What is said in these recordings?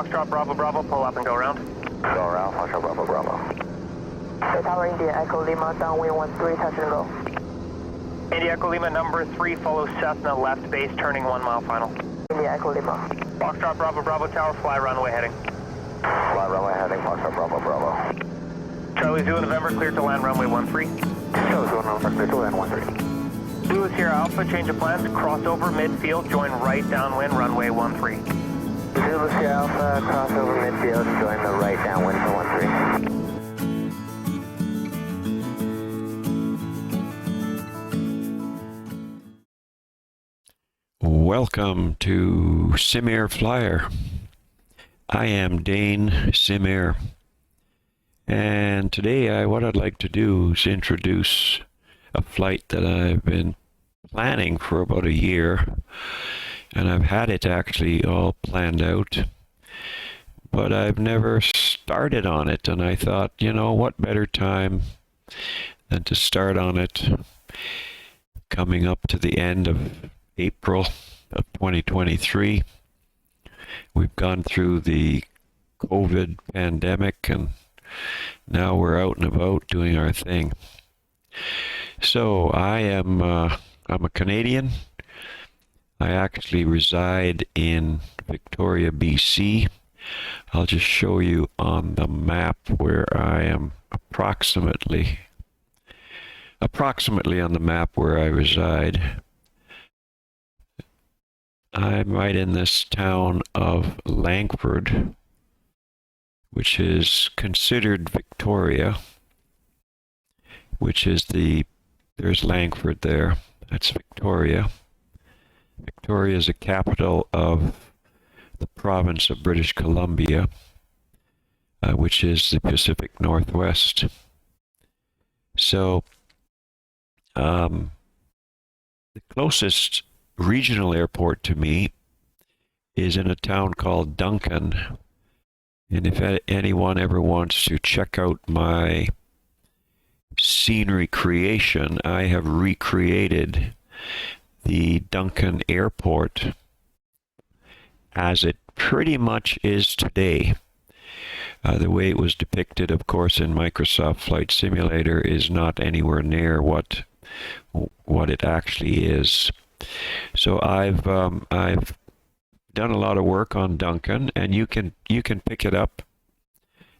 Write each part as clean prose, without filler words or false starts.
Foxtrot Bravo Bravo, pull up and go around. Go around, Foxtrot Bravo Bravo. Tower India Echo Lima, downwind 13, touch and go. India Echo Lima number 3, follow Cessna left base, turning 1 mile final. India Echo Lima. Foxtrot Bravo Bravo Tower, fly runway heading. Fly runway heading, Foxtrot Bravo Bravo. Charlie Zulu November, clear to land runway 13. Charlie Zulu November, clear to land 13. Zulu Sierra Alpha, change of plans, crossover midfield, join right downwind runway 13. Zulu Sierra Alpha, crossover midfield, join the right downwind for 13. Welcome to Simair Flyer. I am Dane Simair, and today what I'd like to do is introduce a flight that I've been planning for about a year, and I've had it actually all planned out, but I've never started on it, and I thought, you know, what better time than to start on it coming up to the end of April of 2023. We've gone through the COVID pandemic, and now we're out and about doing our thing. So I'm a Canadian. I actually reside in Victoria, BC. I'll just show you on the map where I am approximately on the map where I reside. I'm right in this town of Langford, which is considered Victoria, which is there's Langford there. That's Victoria. Victoria is the capital of the province of British Columbia, which is the Pacific Northwest. So, the closest regional airport to me is in a town called Duncan, and if anyone ever wants to check out my scenery creation, I have recreated the Duncan airport as it pretty much is today. The way it was depicted, of course, in Microsoft Flight Simulator is not anywhere near what it actually is. So I've done a lot of work on Duncan, and you can pick it up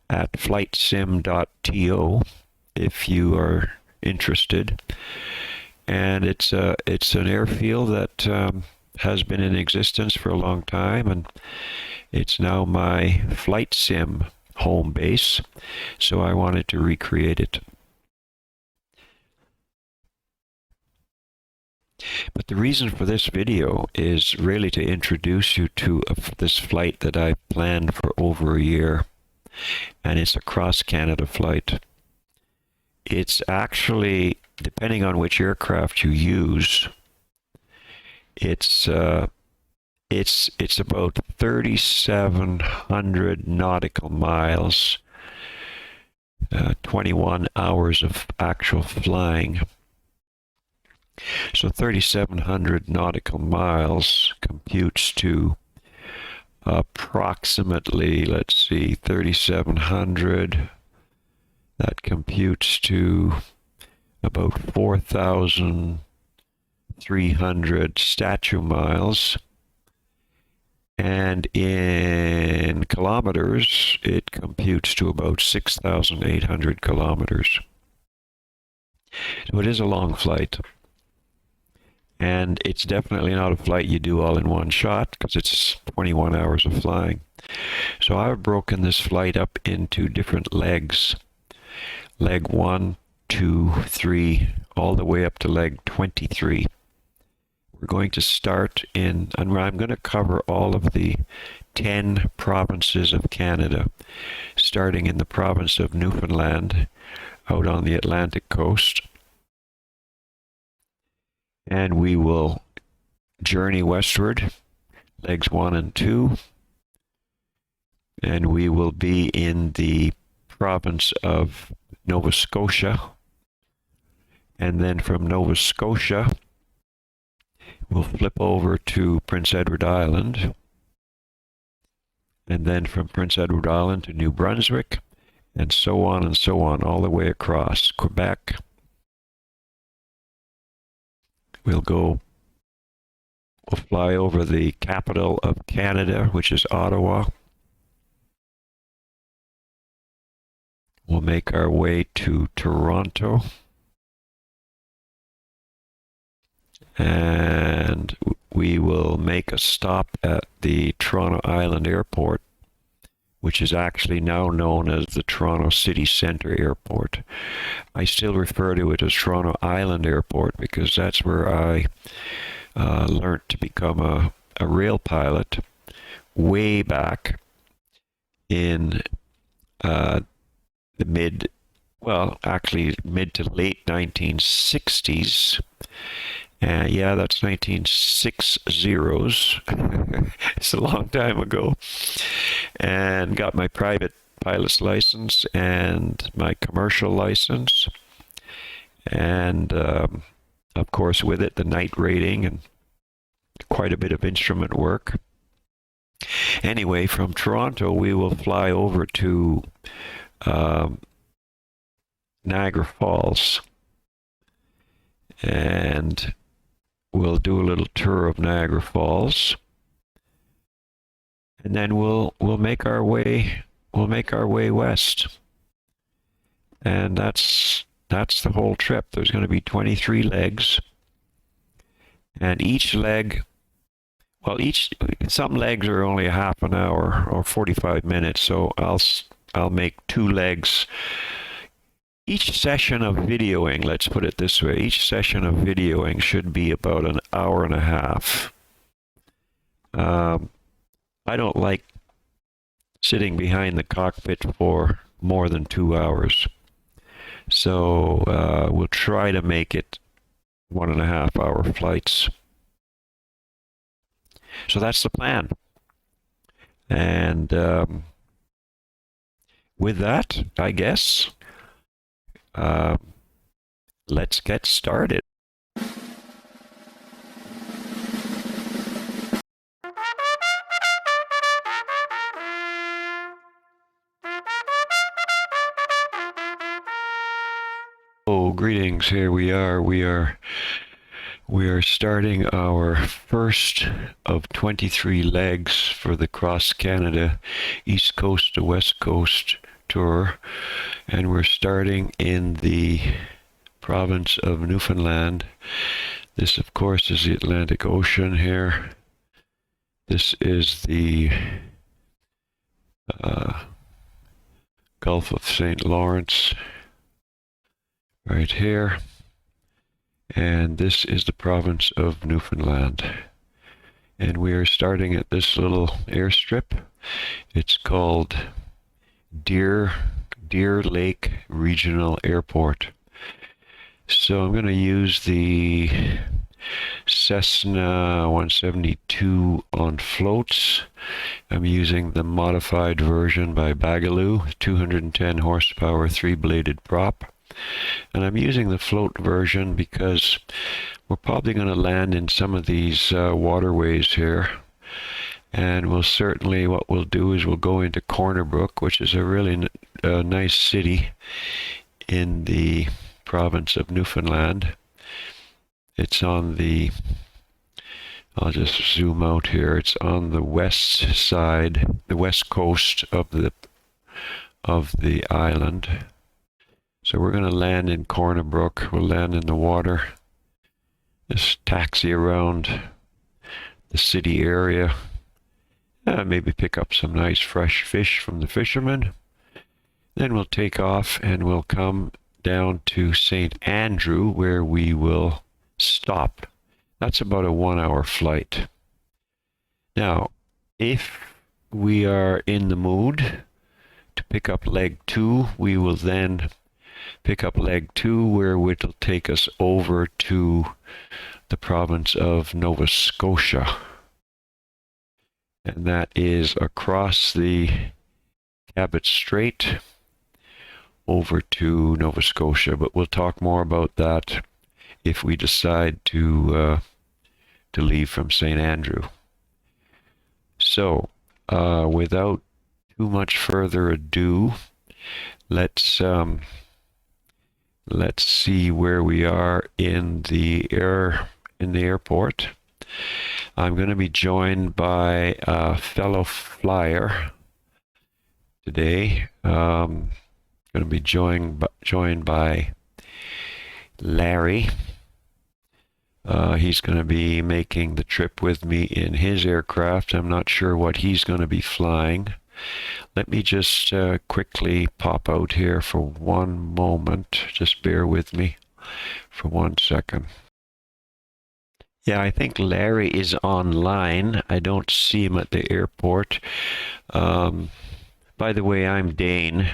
at flightsim.to if you are interested. And it's an airfield that has been in existence for a long time, and it's now my flight sim home base. So I wanted to recreate it. But the reason for this video is really to introduce you to this flight that I've planned for over a year, and it's a cross-Canada flight. It's actually, depending on which aircraft you use, it's about 3,700 nautical miles, 21 hours of actual flying. So 3,700 nautical miles computes to approximately, let's see, 3,700. That computes to about 4,300 statute miles. And in kilometers, it computes to about 6,800 kilometers. So it is a long flight. And it's definitely not a flight you do all in one shot, because it's 21 hours of flying. So I've broken this flight up into different legs. Leg 1, 2, 3, all the way up to leg 23. We're going to start and I'm going to cover all of the 10 provinces of Canada, starting in the province of Newfoundland, out on the Atlantic coast. And we will journey westward, legs 1 and 2, and we will be in the province of Nova Scotia, and then from Nova Scotia we'll flip over to Prince Edward Island, and then from Prince Edward Island to New Brunswick, and so on, all the way across Quebec. We'll fly over the capital of Canada, which is Ottawa. We'll make our way to Toronto. And we will make a stop at the Toronto Island Airport, which is actually now known as the Toronto City Centre Airport. I still refer to it as Toronto Island Airport because that's where I learned to become a rail pilot way back in the mid to late 1960s. Yeah, that's 1960s. It's a long time ago. And got my private pilot's license and my commercial license. And, of course, with it, the night rating and quite a bit of instrument work. Anyway, from Toronto, we will fly over to Niagara Falls. And we'll do a little tour of Niagara Falls, and then we'll make our way west, and that's the whole trip. There's going to be 23 legs, and each leg, some legs are only a half an hour or 45 minutes, so I'll make 2 legs. Each session of videoing, let's put it this way, each session of videoing should be about an hour and a half. I don't like sitting behind the cockpit for more than 2 hours. So we'll try to make it 1.5 hour flights. So that's the plan. And with that, I guess, let's get started. Oh, greetings. Here we are. We are starting our first of 23 legs for the Cross Canada East Coast to West Coast tour, and we're starting in the province of Newfoundland. This, of course, is the Atlantic Ocean here. This is the Gulf of St. Lawrence right here, and this is the province of Newfoundland. And we are starting at this little airstrip. It's called Deer Lake Regional Airport. So I'm going to use the Cessna 172 on floats. I'm using the modified version by Bagaloo, 210 horsepower, 3-bladed prop. And I'm using the float version because we're probably going to land in some of these waterways here. And what we'll do is we'll go into Corner Brook, which is a really nice city in the province of Newfoundland. It's on I'll just zoom out here. It's on the west side, the west coast of the island. So we're going to land in Corner Brook. We'll land in the water. Just taxi around the city area. Maybe pick up some nice fresh fish from the fishermen. Then we'll take off and we'll come down to St. Andrew, where we will stop. That's about a 1-hour flight. Now, if we are in the mood to pick up leg 2, we will then pick up leg 2, where it'll take us over to the province of Nova Scotia. And that is across the Cabot Strait over to Nova Scotia. But we'll talk more about that if we decide to leave from St. Andrew. So, without too much further ado, let's see where we are in the airport. I'm going to be joined by a fellow flyer today. Going to be joined by Larry. He's going to be making the trip with me in his aircraft. I'm not sure what he's going to be flying. Let me just quickly pop out here for one moment. Just bear with me for 1 second. Yeah, I think Larry is online. I don't see him at the airport. By the way, I'm Dane,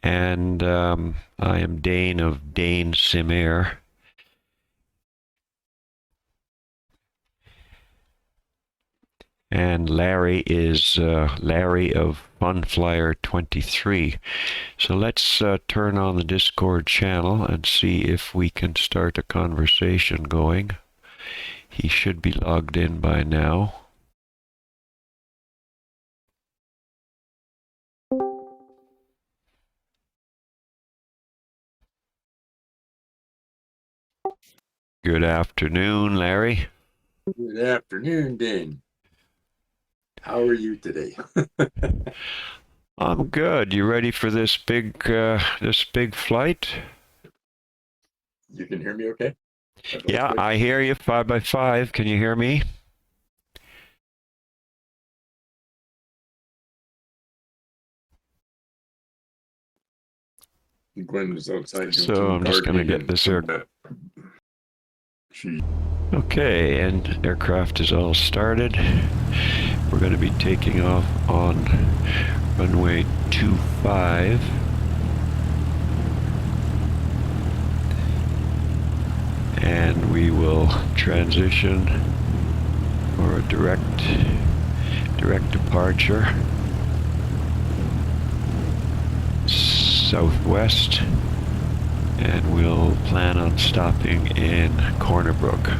and I am Dane of Dane Simair. And Larry is Larry of Funflyer 23. So let's turn on the Discord channel and see if we can start a conversation going. He should be logged in by now. Good afternoon, Larry. Good afternoon, Dane. How are you today? I'm good. You ready for this big flight? You can hear me okay? Yeah, Good. I hear you 5x5. Can you hear me? Gwen was outside. So I'm just going to get this air. Okay, and aircraft is all started. We're going to be taking off on runway 25. And we will transition for a direct departure southwest, and we'll plan on stopping in Corner Brook.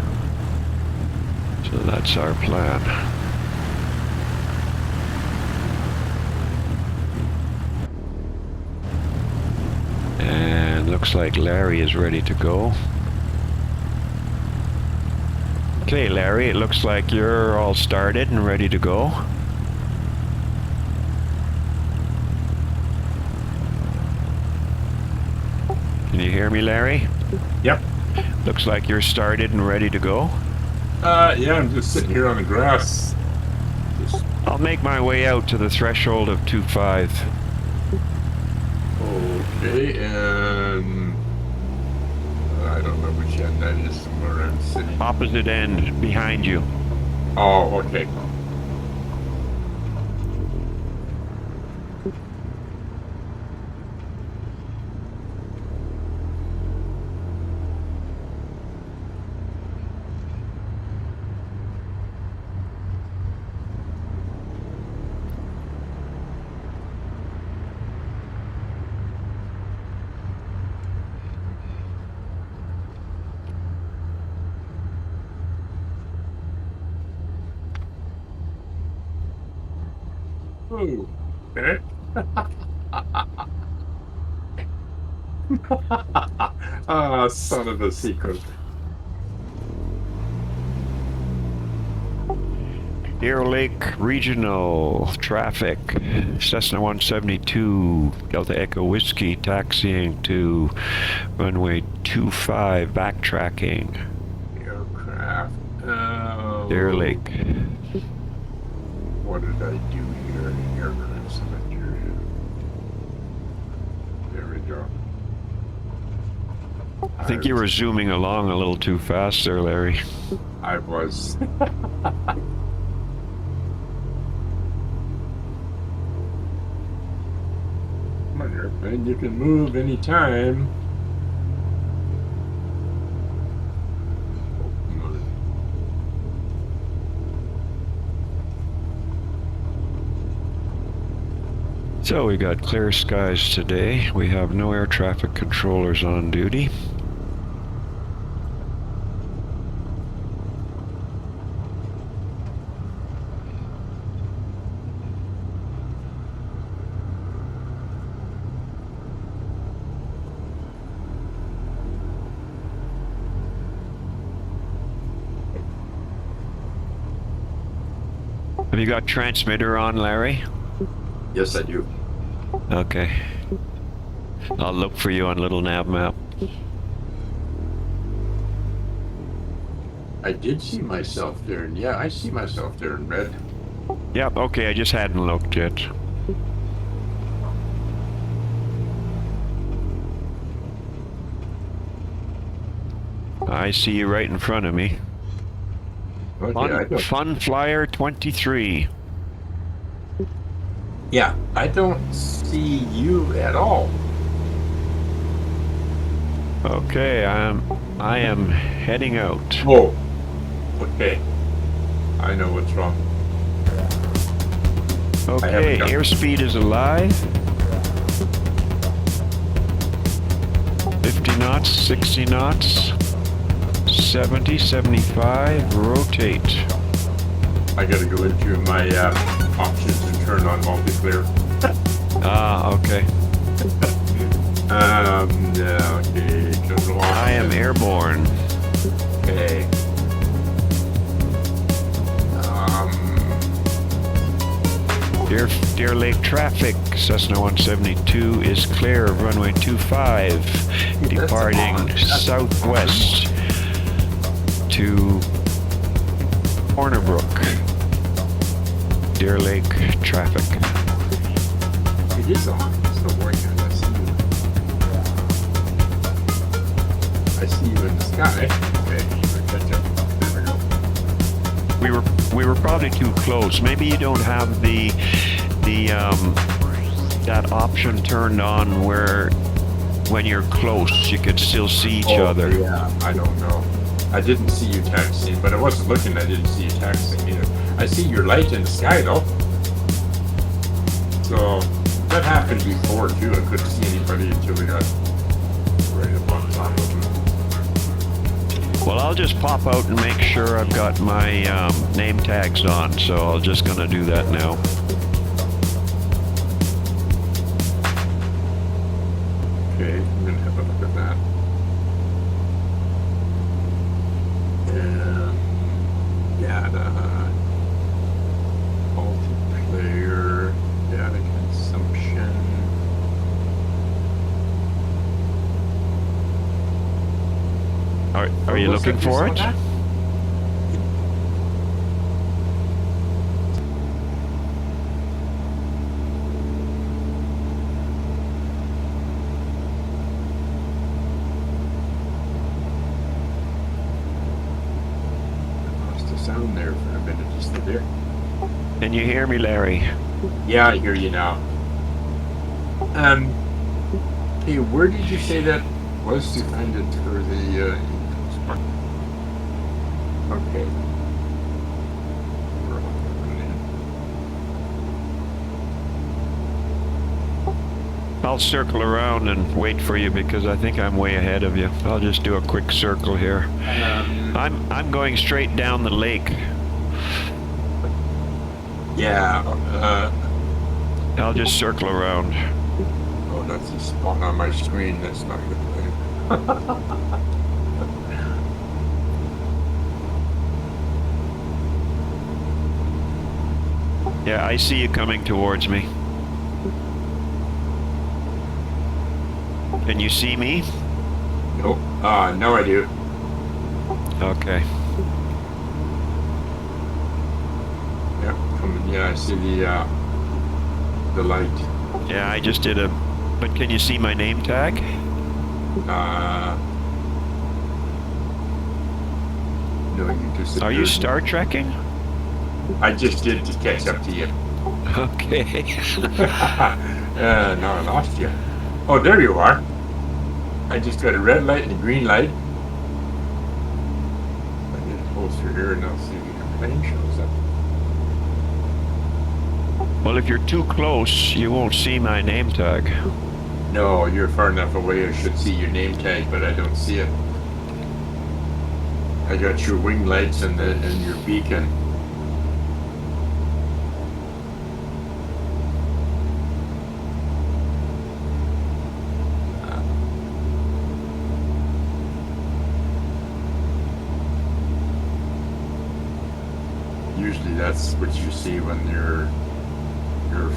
So that's our plan. And looks like Larry is ready to go. Okay, Larry, it looks like you're all started and ready to go. Can you hear me, Larry? Yep. Looks like you're started and ready to go. Yeah, I'm just sitting here on the grass. I'll make my way out to the threshold of 25. Okay, and I don't know which end that is, somewhere I'm sitting. Opposite end, behind you. Oh, okay. Oh, okay. Ah, son of a secret. Deer Lake Regional traffic. Cessna 172, Delta Echo Whiskey, taxiing to runway 25, backtracking. Aircraft. Oh. Deer Lake. What did I do here? Aircraft cemetery. There we go. I think you were zooming along a little too fast there, Larry. I was. Come on, airplane. You can move anytime. So we got clear skies today. We have no air traffic controllers on duty. Have you got transmitter on, Larry? Yes, I do. Okay. I'll look for you on little nav map. I did see myself there, and yeah, I see myself there in red. Yep, okay, I just hadn't looked yet. I see you right in front of me. Okay, I don't. Fun Flyer 23. Yeah, I don't see you at all. Okay, I am heading out. Oh, okay. I know what's wrong. Okay, airspeed is alive. 50 knots, 60 knots, 70, 75, rotate. I gotta go into my options and turn on multi-clear. Okay. Yeah, okay. I am airborne. Okay. Deer Lake traffic, Cessna 172 is clear of runway 25, departing southwest to Corner Brook. Deer Lake traffic. It is on. It's not working. I see you in the sky. Okay, catch up. There we go. We were probably too close. Maybe you don't have the that option turned on where when you're close you could still see each other. Yeah, I don't know. I didn't see you taxiing, but I wasn't looking. I didn't see you taxiing either. I see your light in the sky though. So that happened before too. I couldn't see anybody until we got right up on top of them. Well, I'll just pop out and make sure I've got my name tags on, so I'm just gonna do that now. Okay, I'm gonna have a look at that. And data, multiplayer, data consumption. Are you looking for it? Sound there for a minute, just there. Can you hear me, Larry? Yeah, I hear you now. Hey, where did you say that was to find it for the, okay. I'll circle around and wait for you because I think I'm way ahead of you. I'll just do a quick circle here. I'm going straight down the lake. Yeah, I'll just circle around. oh, that's a spot on my screen. That's not a good thing. Yeah, I see you coming towards me. Can you see me? Nope. No, I do. Okay. Yep, coming. Yeah, I see the light. Yeah, I just did a... But can you see my name tag? No, you just... Are you Star Trekking? I just did to catch up to you. Okay. No, I lost you. Oh, there you are. I just got a red light and a green light. I get closer here and I'll see if your plane shows up. Well, if you're too close, you won't see my name tag. No, you're far enough away I should see your name tag, but I don't see it. I got your wing lights and your beacon. Usually that's what you see when you're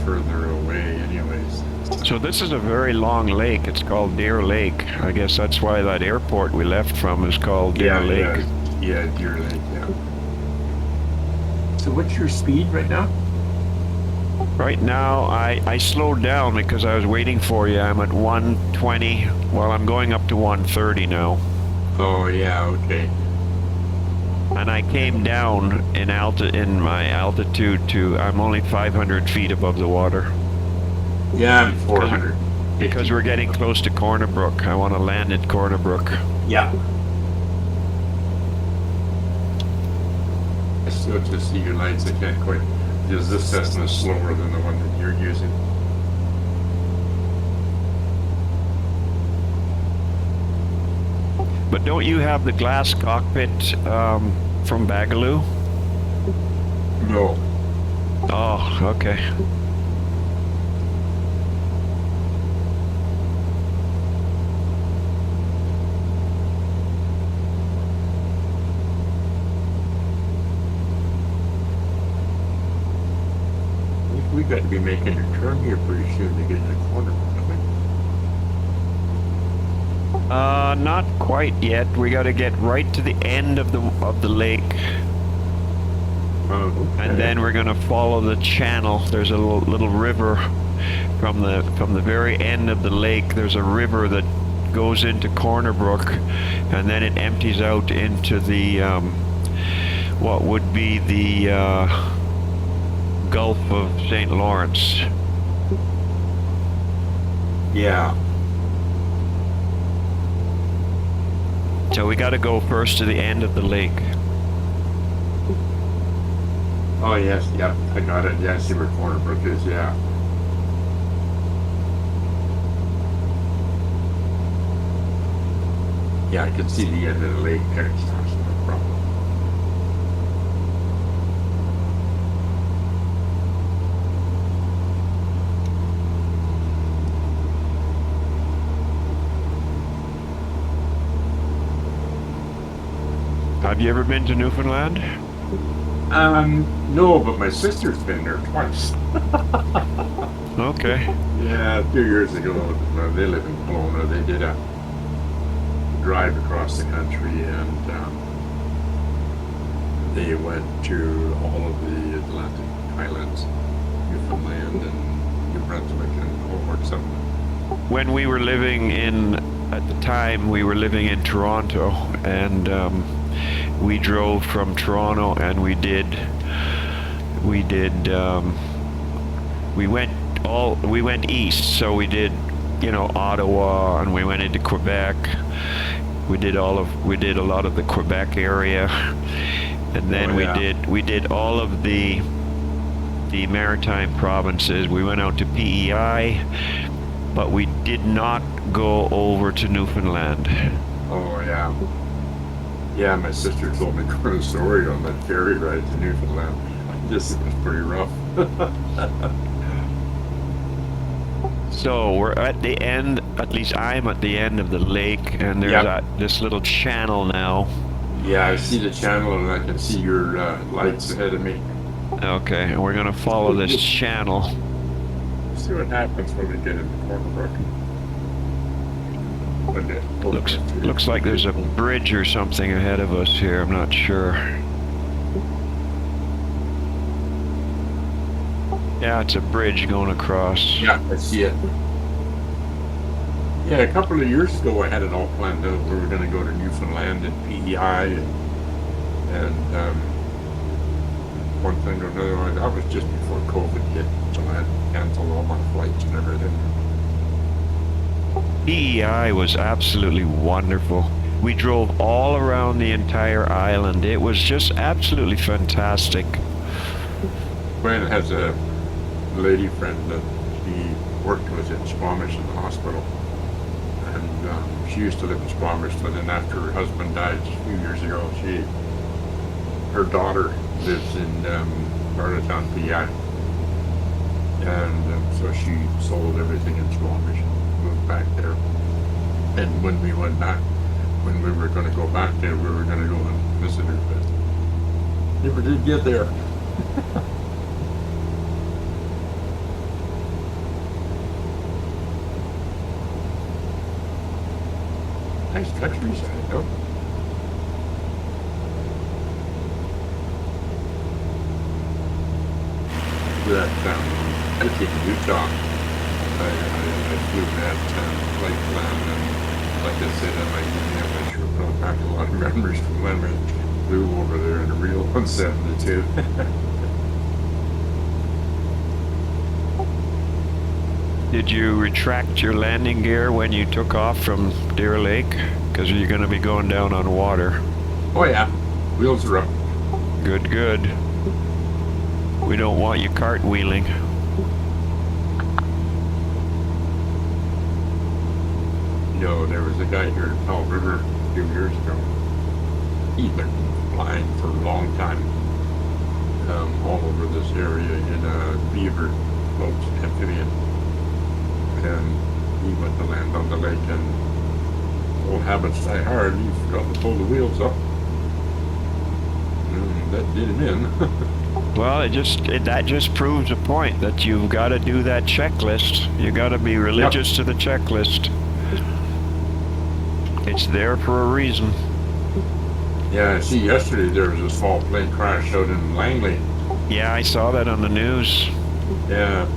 further away anyways. So this is a very long lake. It's called Deer Lake. I guess that's why that airport we left from is called Deer Lake. Yeah, Deer Lake, yeah. So what's your speed right now? Right now, I slowed down because I was waiting for you. I'm at 120. Well, I'm going up to 130 now. Oh yeah, okay. And I came down in my altitude to, I'm only 500 feet above the water. Yeah, I'm 400. Because we're getting close to Corner Brook. I want to land at Corner Brook. Yeah. I still just see your lights. I can't quite, because this Cessna is slower than the one that you're using. But don't you have the glass cockpit from Bagaloo? No. Oh, okay. We got to be making a turn here pretty soon to get to the corner. Not quite yet. We got to get right to the end of the lake, Okay. and then we're gonna follow the channel. There's a little river from the very end of the lake. There's a river that goes into Corner Brook, and then it empties out into the what would be the Gulf of St. Lawrence. Yeah. So we got to go first to the end of the lake. Oh yes, yeah, I got it. Yeah, I see where Corner Brook is. Yeah. Yeah, I can see the end of the lake there. It's no problem. Have you ever been to Newfoundland? No, but my sister's been there twice. Okay. Yeah, a few years ago, they live in Kelowna. They did a drive across the country, and they went to all of the Atlantic Islands, Newfoundland and New Brunswick and all sorts of them. When we were living at the time, we were living in Toronto, and we drove from Toronto, and we went east, so we did, Ottawa, and we went into Quebec. We did a lot of the Quebec area, and then we did all of the maritime provinces. We went out to PEI, but we did not go over to Newfoundland. Oh yeah. Yeah, my sister told me quite a story on that ferry ride to Newfoundland. I guess it was pretty rough. So we're at the end, at least I'm at the end of the lake, and there's this little channel now. Yeah, I see the channel, and I can see your lights ahead of me. Okay, and we're gonna follow this channel. See what happens when we get into Corner Brook. Looks like there's a bridge or something ahead of us here. I'm not sure. Yeah, it's a bridge going across. Yeah, I see it. Yeah, a couple of years ago I had it all planned out. We were going to go to Newfoundland and PEI and one thing or another. That was just before COVID hit, so I had to cancel all my flights and everything. PEI was absolutely wonderful. We drove all around the entire island. It was just absolutely fantastic. Gwen has a lady friend that she worked with in Squamish in the hospital, and she used to live in Squamish, but then after her husband died a few years ago, her daughter lives in part of town, PEI, and so she sold everything in Squamish and moved back there. And when we went back, when we were going to go back there, we were going to go and visit her, but never did get there. Nice countryside, though. That I came to Utah. I flew that flight plan, and like I said, I might give you a sure brought back a lot of memories from when we flew over there in a real 172. Did you retract your landing gear when you took off from Deer Lake? Because you're going to be going down on water. Oh yeah, wheels are up. Good, good. We don't want you cartwheeling. No, there was a guy here at Powell River a few years ago. He'd been flying for a long time, all over this area in a beaver boat, amphibian. And he went to land on the lake, and old habits die hard. He forgot to pull the wheels up. And that did him in. Well, that just proves a point that you've got to do that checklist. You got to be religious to the checklist. It's there for a reason. Yeah, I see yesterday there was a small plane crash out in Langley. Yeah, I saw that on the news. Yeah.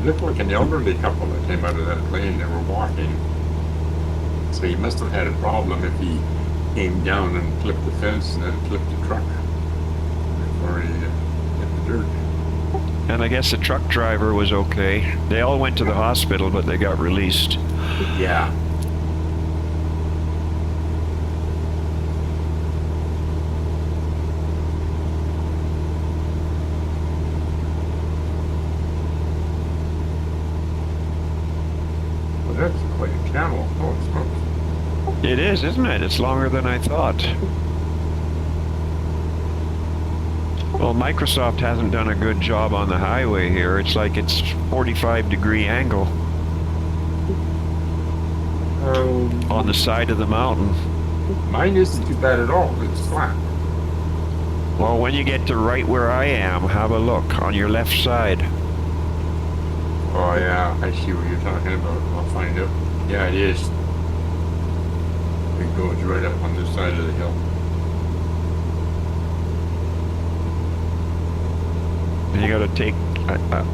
It looked like an elderly couple that came out of that plane. They were walking. So he must have had a problem if he came down and clipped the fence and then clipped the truck before he hit the dirt. And I guess the truck driver was okay. They all went to the hospital, but they got released. Yeah. Well, that's quite a camel. Oh, it's smokes. It is, isn't it? It's longer than I thought. Well, Microsoft hasn't done a good job on the highway here. It's like it's 45-degree angle on the side of the mountain. Mine isn't too bad at all. It's flat. Well, when you get to right where I am, have a look on your left side. Oh yeah, I see what you're talking about. I'll find out. Yeah, it is. It goes right up on this side of the hill. And you got to take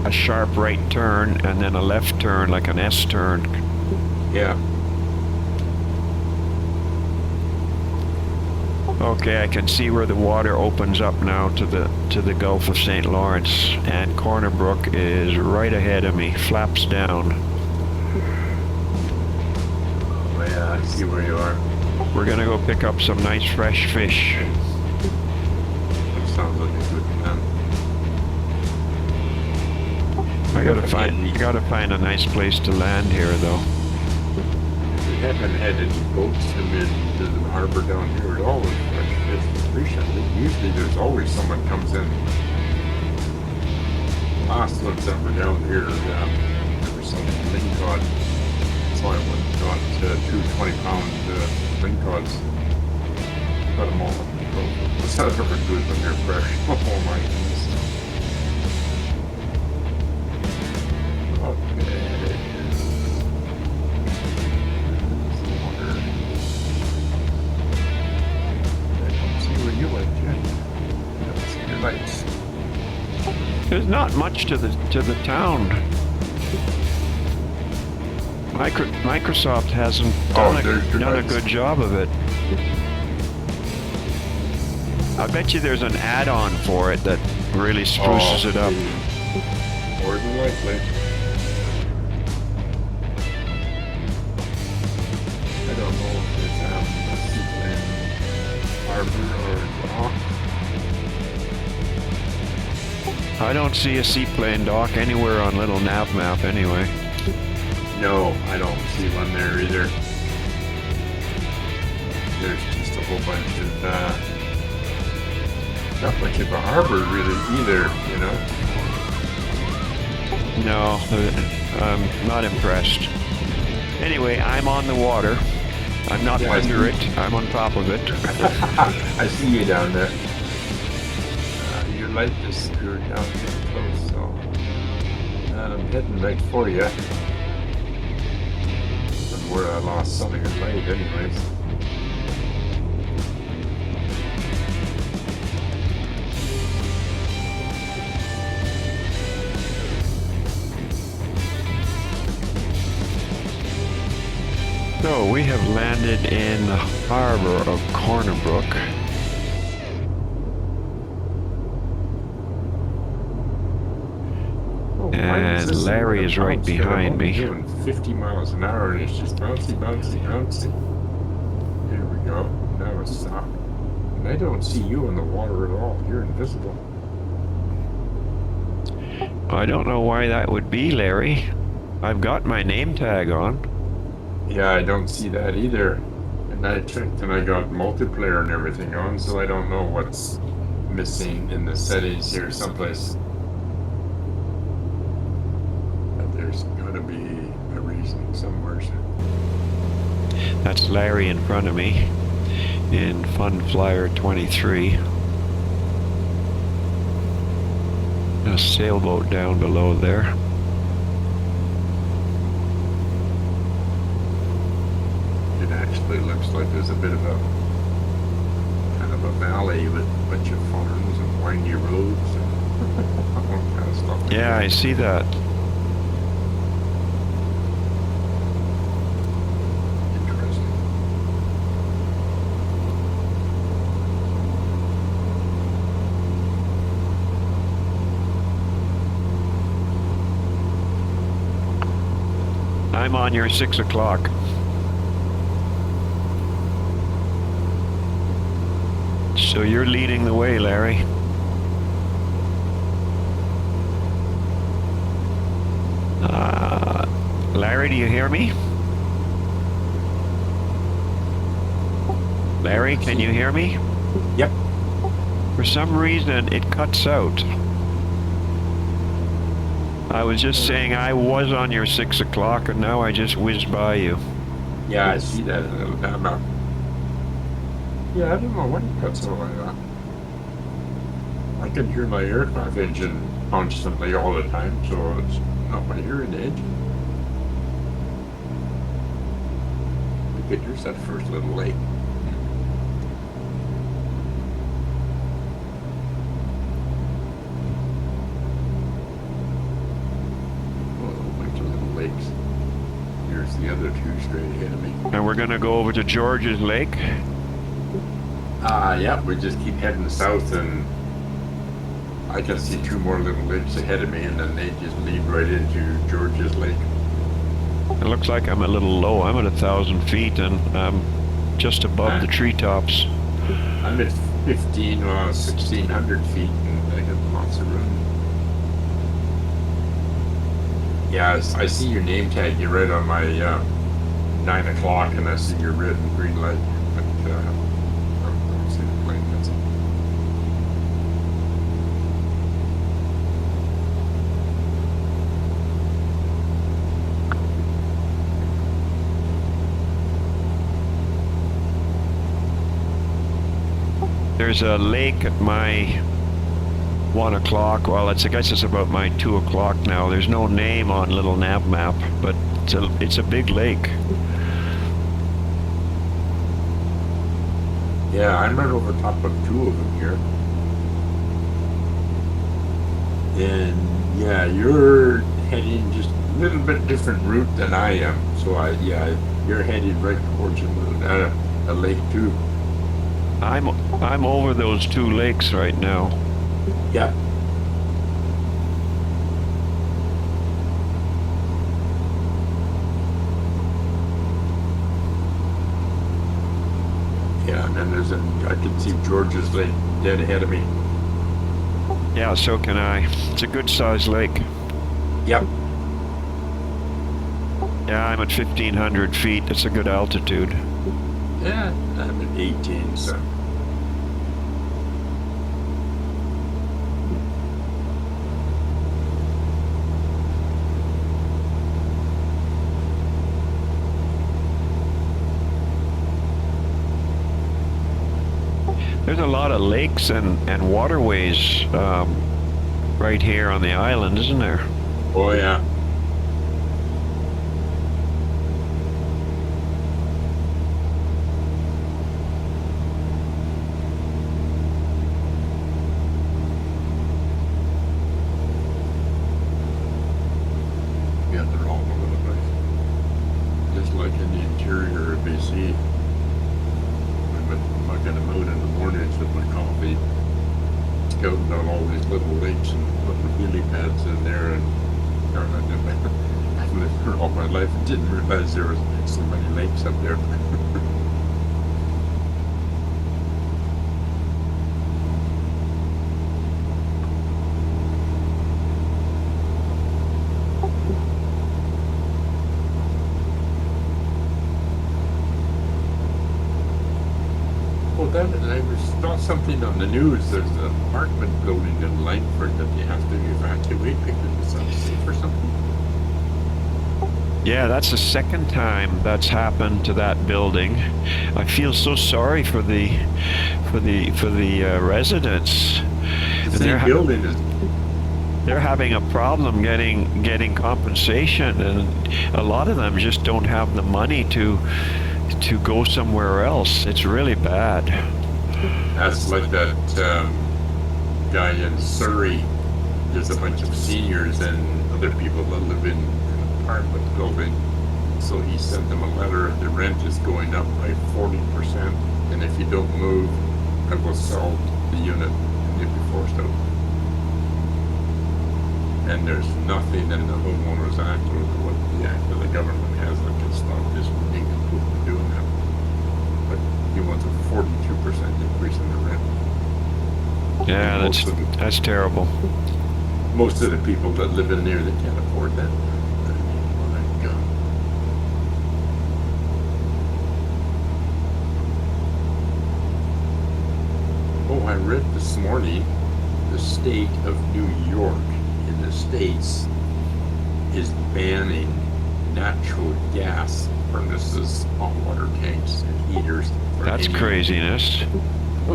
a sharp right turn and then a left turn, like an S turn. Yeah. Okay, I can see where the water opens up now to the Gulf of St. Lawrence, and Corner Brook is right ahead of me, flaps down. Oh yeah, I see where you are. We're gonna go pick up some nice fresh fish. That sounds like a good plan. I gotta find a nice place to land here, though. We haven't had any boats come into the harbor down here at all with fresh fish recently. Usually there's always someone comes in. Last ones that were down here, there was some lingcod. So I went and got 2 20-pound lingcods. Got them all up in the boat. What's that ever good when they're fresh? Oh my goodness. Okay. Lights. There's not much to the town. Microsoft hasn't done a good job of it. I bet you there's an add-on for it that really spruces it up. More than likely. I don't know if it's a seaplane harbor or dock. I don't see a seaplane dock anywhere on little nav map anyway. No, I don't see one there either. There's just a whole bunch of, not much of a harbor really either, you know? No, I'm not impressed. Anyway, I'm on the water. I'm not under it, I'm on top of it. I see you down there. Your light just screwed down pretty close, so I'm heading right for you. where I lost something at night anyways. So we have landed in the harbor of Corner Brook. And Larry is right behind me. Doing 50 miles an hour and it's just bouncy, bouncy, bouncy. Here we go. Now it's stopped. And I don't see you in the water at all. You're invisible. I don't know why that would be, Larry. I've got my name tag on. Yeah, I don't see that either. And I checked and I got multiplayer and everything on, so I don't know what's missing in the settings here someplace. But there's gotta be a reason somewhere. That's Larry in front of me in Fun Flyer 23. A sailboat down below there. It actually looks like there's a bit of a kind of a valley with a bunch of farms and windy roads and all kind of stuff. Like Yeah, that. I see that. Interesting. I'm on your 6 o'clock. So you're leading the way, Larry. Larry, do you hear me? Larry, can you hear me? Yep. For some reason, it cuts out. I was just saying I was on your 6 o'clock and now I just whizzed by you. Yeah, I see that. Yeah, I don't know what it cuts out like that. I can hear my aircraft engine constantly all the time, so it's not my hearing aid. Look at here's that first little lake. Oh, a bunch of little lakes. Here's the other two straight ahead of me. And we're gonna go over to George's Lake. Yeah, we just keep heading south and I can see two more little lakes ahead of me and then they just lead right into George's Lake. It looks like I'm a little low. I'm at 1,000 feet and I'm just above the treetops. I'm at 1,600 feet and I got lots of room. Yeah, I see your name tag. You're right on my 9 o'clock and I see your red and green light. But I don't see the plane. That's it. There's a lake at my 1 o'clock. Well, I guess it's about my 2 o'clock now. There's no name on little nav map, but it's a big lake. Yeah, I'm right over top of two of them here. And yeah, you're heading just a little bit different route than I am. So you're headed right towards a lake too. I'm over those two lakes right now. Yeah. Yeah, and then I can see George's Lake dead ahead of me. Yeah, so can I. It's a good sized lake. Yep. Yeah, I'm at 1,500 feet. It's a good altitude. Yeah, I'm at 18, so. There's a lot of lakes and waterways right here on the island, isn't there? Oh, yeah. me. I'm mucking them out in the mornings with my coffee, scouting out all these little lakes and putting wheelie pads in there, and I've lived here all my life and didn't realize there was so many lakes up there. I saw something on the news. There's an apartment building in Langford that you have to evacuate because it's unsafe or something. Yeah, that's the second time that's happened to that building. I feel so sorry for the residents. The same building is. They're having a problem getting compensation, and a lot of them just don't have the money to go somewhere else. It's really bad. That's like that guy in Surrey. There's a bunch of seniors and other people that live in an apartment building. So he sent them a letter. The rent is going up by 40%, and if you don't move, I will sell the unit and you'll be forced out. And there's nothing in the Homeowners Act or what the act of the government has that can stop this moving from doing that. But he wants a 42% increase in the rent. Yeah, that's terrible. Most of the people that live in there, they can't afford that. I mean, my God. Oh, I read this morning the state of New York in the States is banning natural gas furnaces, hot water tanks, and heaters. That's craziness.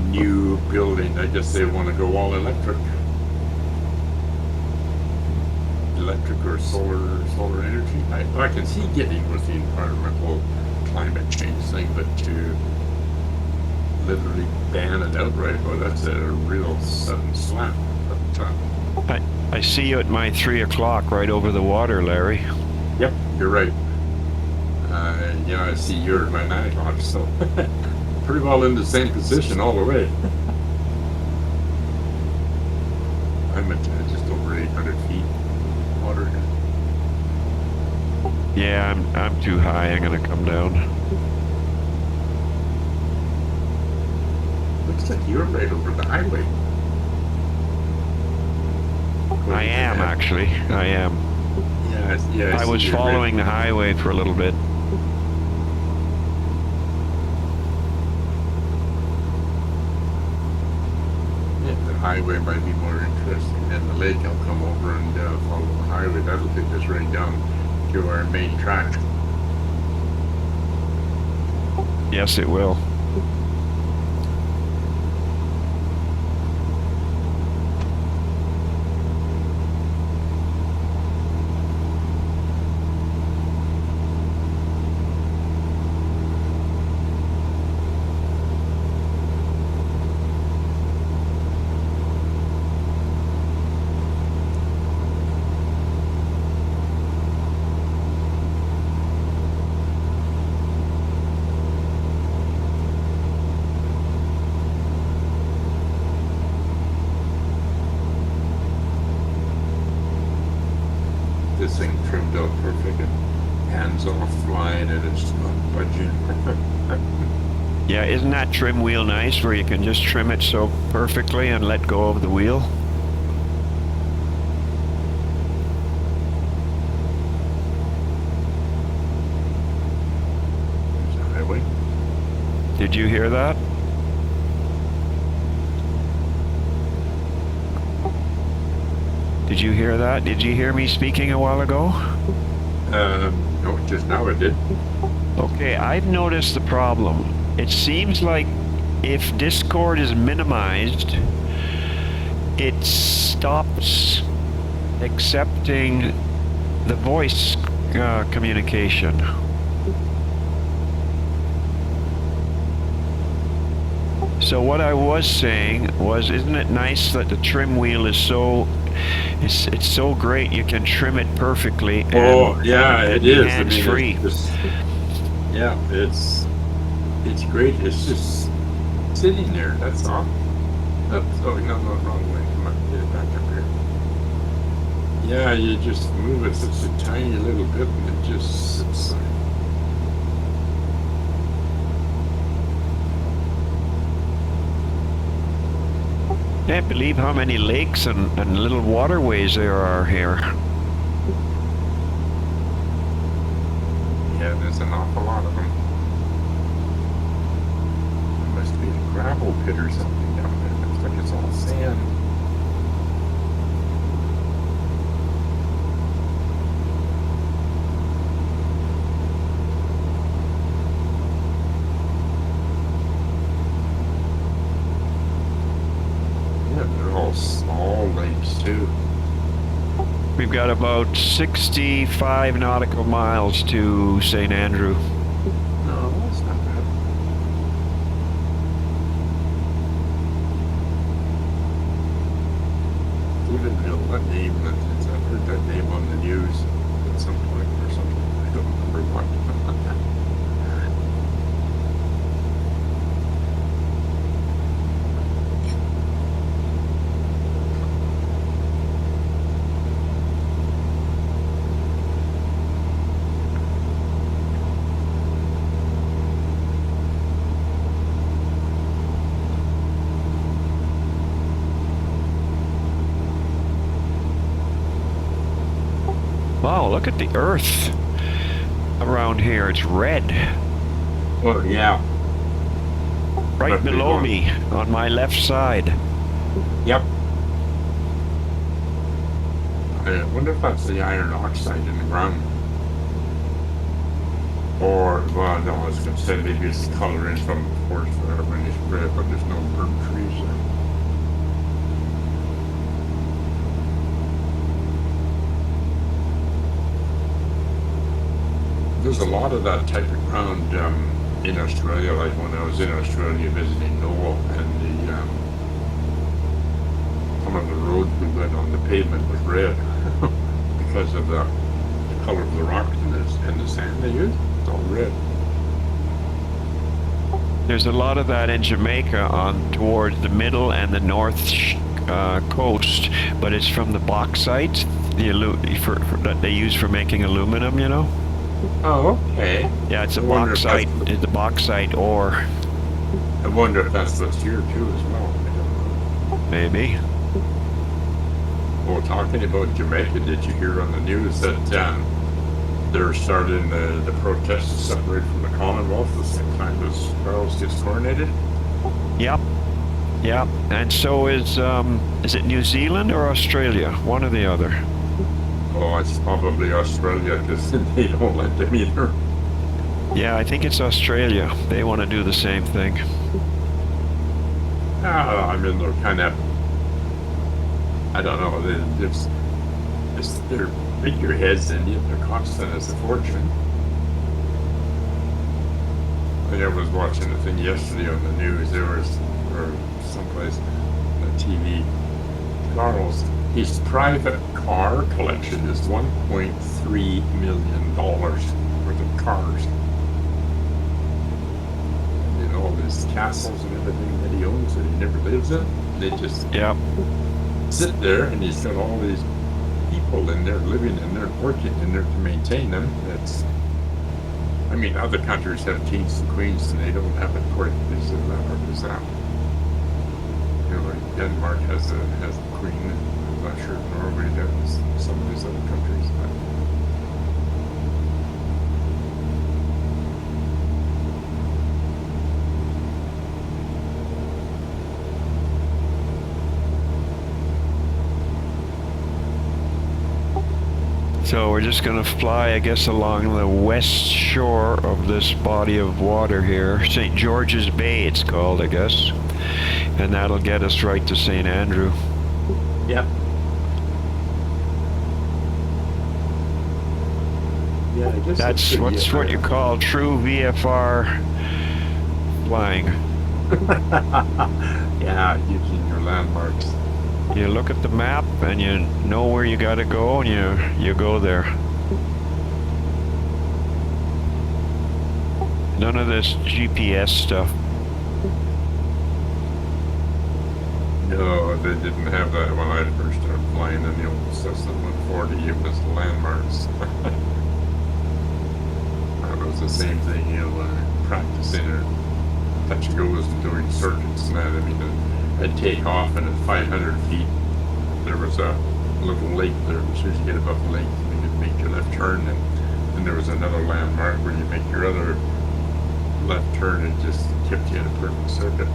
New building. I guess they want to go all electric. Electric or solar energy. I can see getting with the environmental climate change thing, but to literally ban it outright, well, that's a real sudden slap at the time. I see you at my 3 o'clock right over the water, Larry. Yep, you're right. I see you're at my 9 o'clock, so pretty well in the same position all the way. I'm at just over 800 feet water here. Yeah, I'm too high. I'm gonna come down. Looks like you're right over the highway. I am actually. I am. Yeah. I was following the highway for a little bit. The highway might be more interesting than the lake. I'll come over and follow the highway. That'll take us right down to our main track. Yes, it will. This thing trimmed out perfect and hands off flying and it's not budging. Yeah, isn't that trim wheel nice where you can just trim it so perfectly and let go of the wheel? There's a highway. Did you hear that? Did you hear that? Did you hear me speaking a while ago? No, just now it did. Okay, I've noticed the problem. It seems like if Discord is minimized, it stops accepting the voice communication. So what I was saying was, isn't it nice that the trim wheel is so it's so great you can trim it perfectly? Oh, yeah, it is. Hands free. Yeah, it's It's great. It's just sitting there. That's all. Oops. Oh, no, wrong way. Come on, get it back up here. Yeah, you just move it such a tiny little bit and it just sits there. Can't believe how many lakes and little waterways there are here. Yeah, there's an awful lot of them. There must be a gravel pit or something down there. It looks like it's all sand. Yeah, they're all small lakes too. We've got about 65 nautical miles to St. Andrew. No, that's not bad. Even know what name that is. I've heard that name on the news at some point or something. I don't remember what. Wow, look at the earth around here. It's red. Oh, yeah. Right Must be below one. me on my left side. Yep. I wonder if that's the iron oxide in the ground. Or, well, no, I was going to say maybe it's the coloring from the forest fire when it's red, but there's no burnt trees there. There's a lot of that type of ground in Australia, like when I was in Australia visiting Noel, and some of the roads we went on, the pavement was red because of the color of the rock and the sand they use. It's all red. There's a lot of that in Jamaica on towards the middle and the north coast, but it's from the bauxite that they use for making aluminum, you know? Oh, okay. Yeah, it's a I wonder if bauxite. that's- It's a bauxite ore, I wonder if that's what's here too as well. I don't know. maybe. Well, talking about Jamaica, did you hear on the news that they're starting the protests to separate from the Commonwealth at the same time as Charles gets coronated? Yep. Yep. And so is it New Zealand or Australia? One or the other. Oh, it's probably Australia because they don't let them either. Yeah, I think it's Australia. They want to do the same thing. I mean, they're kind of, I don't know, they're figureheads and yet they're costing us a fortune. I think I was watching a thing yesterday on the news, or someplace on the TV. Charles, his private car collection is $1.3 million worth of cars. You know, all his castles and everything that he owns that he never lives in, they just Yep. sit there, and he's got all these people in there living in there, working in there to maintain them. That's, I mean, other countries have kings and queens, and they don't have it quite as elaborate as that. You know, like Denmark has a queen, and I'm not sure if Norway does, some of these other countries. But So we're just going to fly, I guess, along the west shore of this body of water here. St. George's Bay, it's called, I guess. And that'll get us right to St. Andrew. yeah. Yeah, I guess That's what you call true VFR flying. Yeah, using your landmarks. You look at the map and you know where you got to go, and you go there. None of this GPS stuff. No, they didn't have that when I first started flying in the old Cessna 140. It was landmarks. That was the same thing, practicing or touch and goes and doing circuits and that. I mean, I'd take off, and at 500 feet, there was a little lake there. As soon as you get above the lake, you could make your left turn, and then there was another landmark where you make your other left turn, and just kept you in a perfect circuit.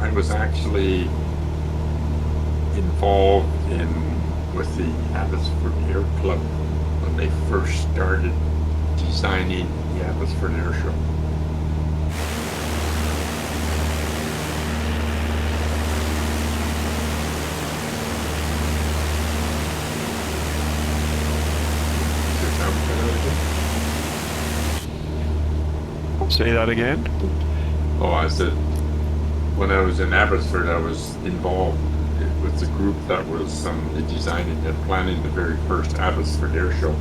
I was actually involved with the Abbotsford Air Club when they first started designing the Abbotsford Air Show. Say that again? Oh, I said, when I was in Abbotsford, I was involved with the group that was designing and planning the very first Abbotsford Air Show.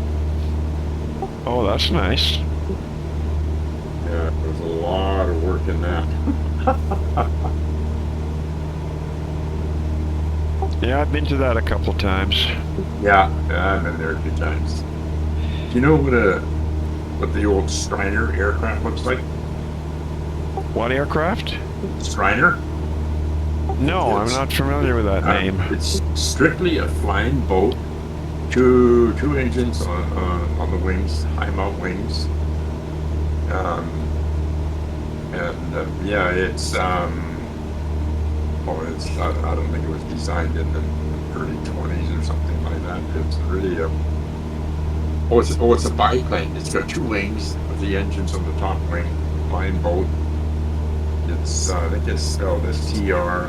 Oh, that's nice. Yeah, there was a lot of work in that. Yeah, I've been to that a couple times. Yeah, I've been there a few times. Do you know what the old Striner aircraft looks like? What aircraft? Striner? No, I'm not familiar with that name. It's strictly a flying boat. Two engines on the wings, high mount wings. Yeah, it's I don't think it was designed in the early 20s or something like that. It's really it's a biplane. It's got two wings with the engines on the top wing, flying boat. It's I think it's spelled STRINAEYER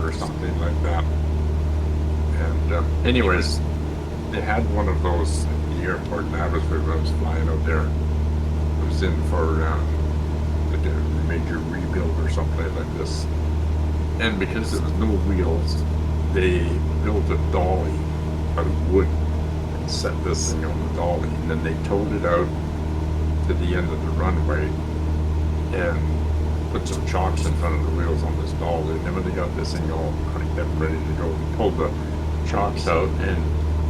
or something like that. And anyways, they had one of those at the airport in Abbotsford when I was flying out there. I was in for a major rebuild or something like this. And because there was no wheels, they built a dolly out of wood and set this thing on the dolly. And then they towed it out to the end of the runway and put some chocks in front of the wheels on this dolly. And then when they got this thing all cranked up ready to go, they pulled the chocks out and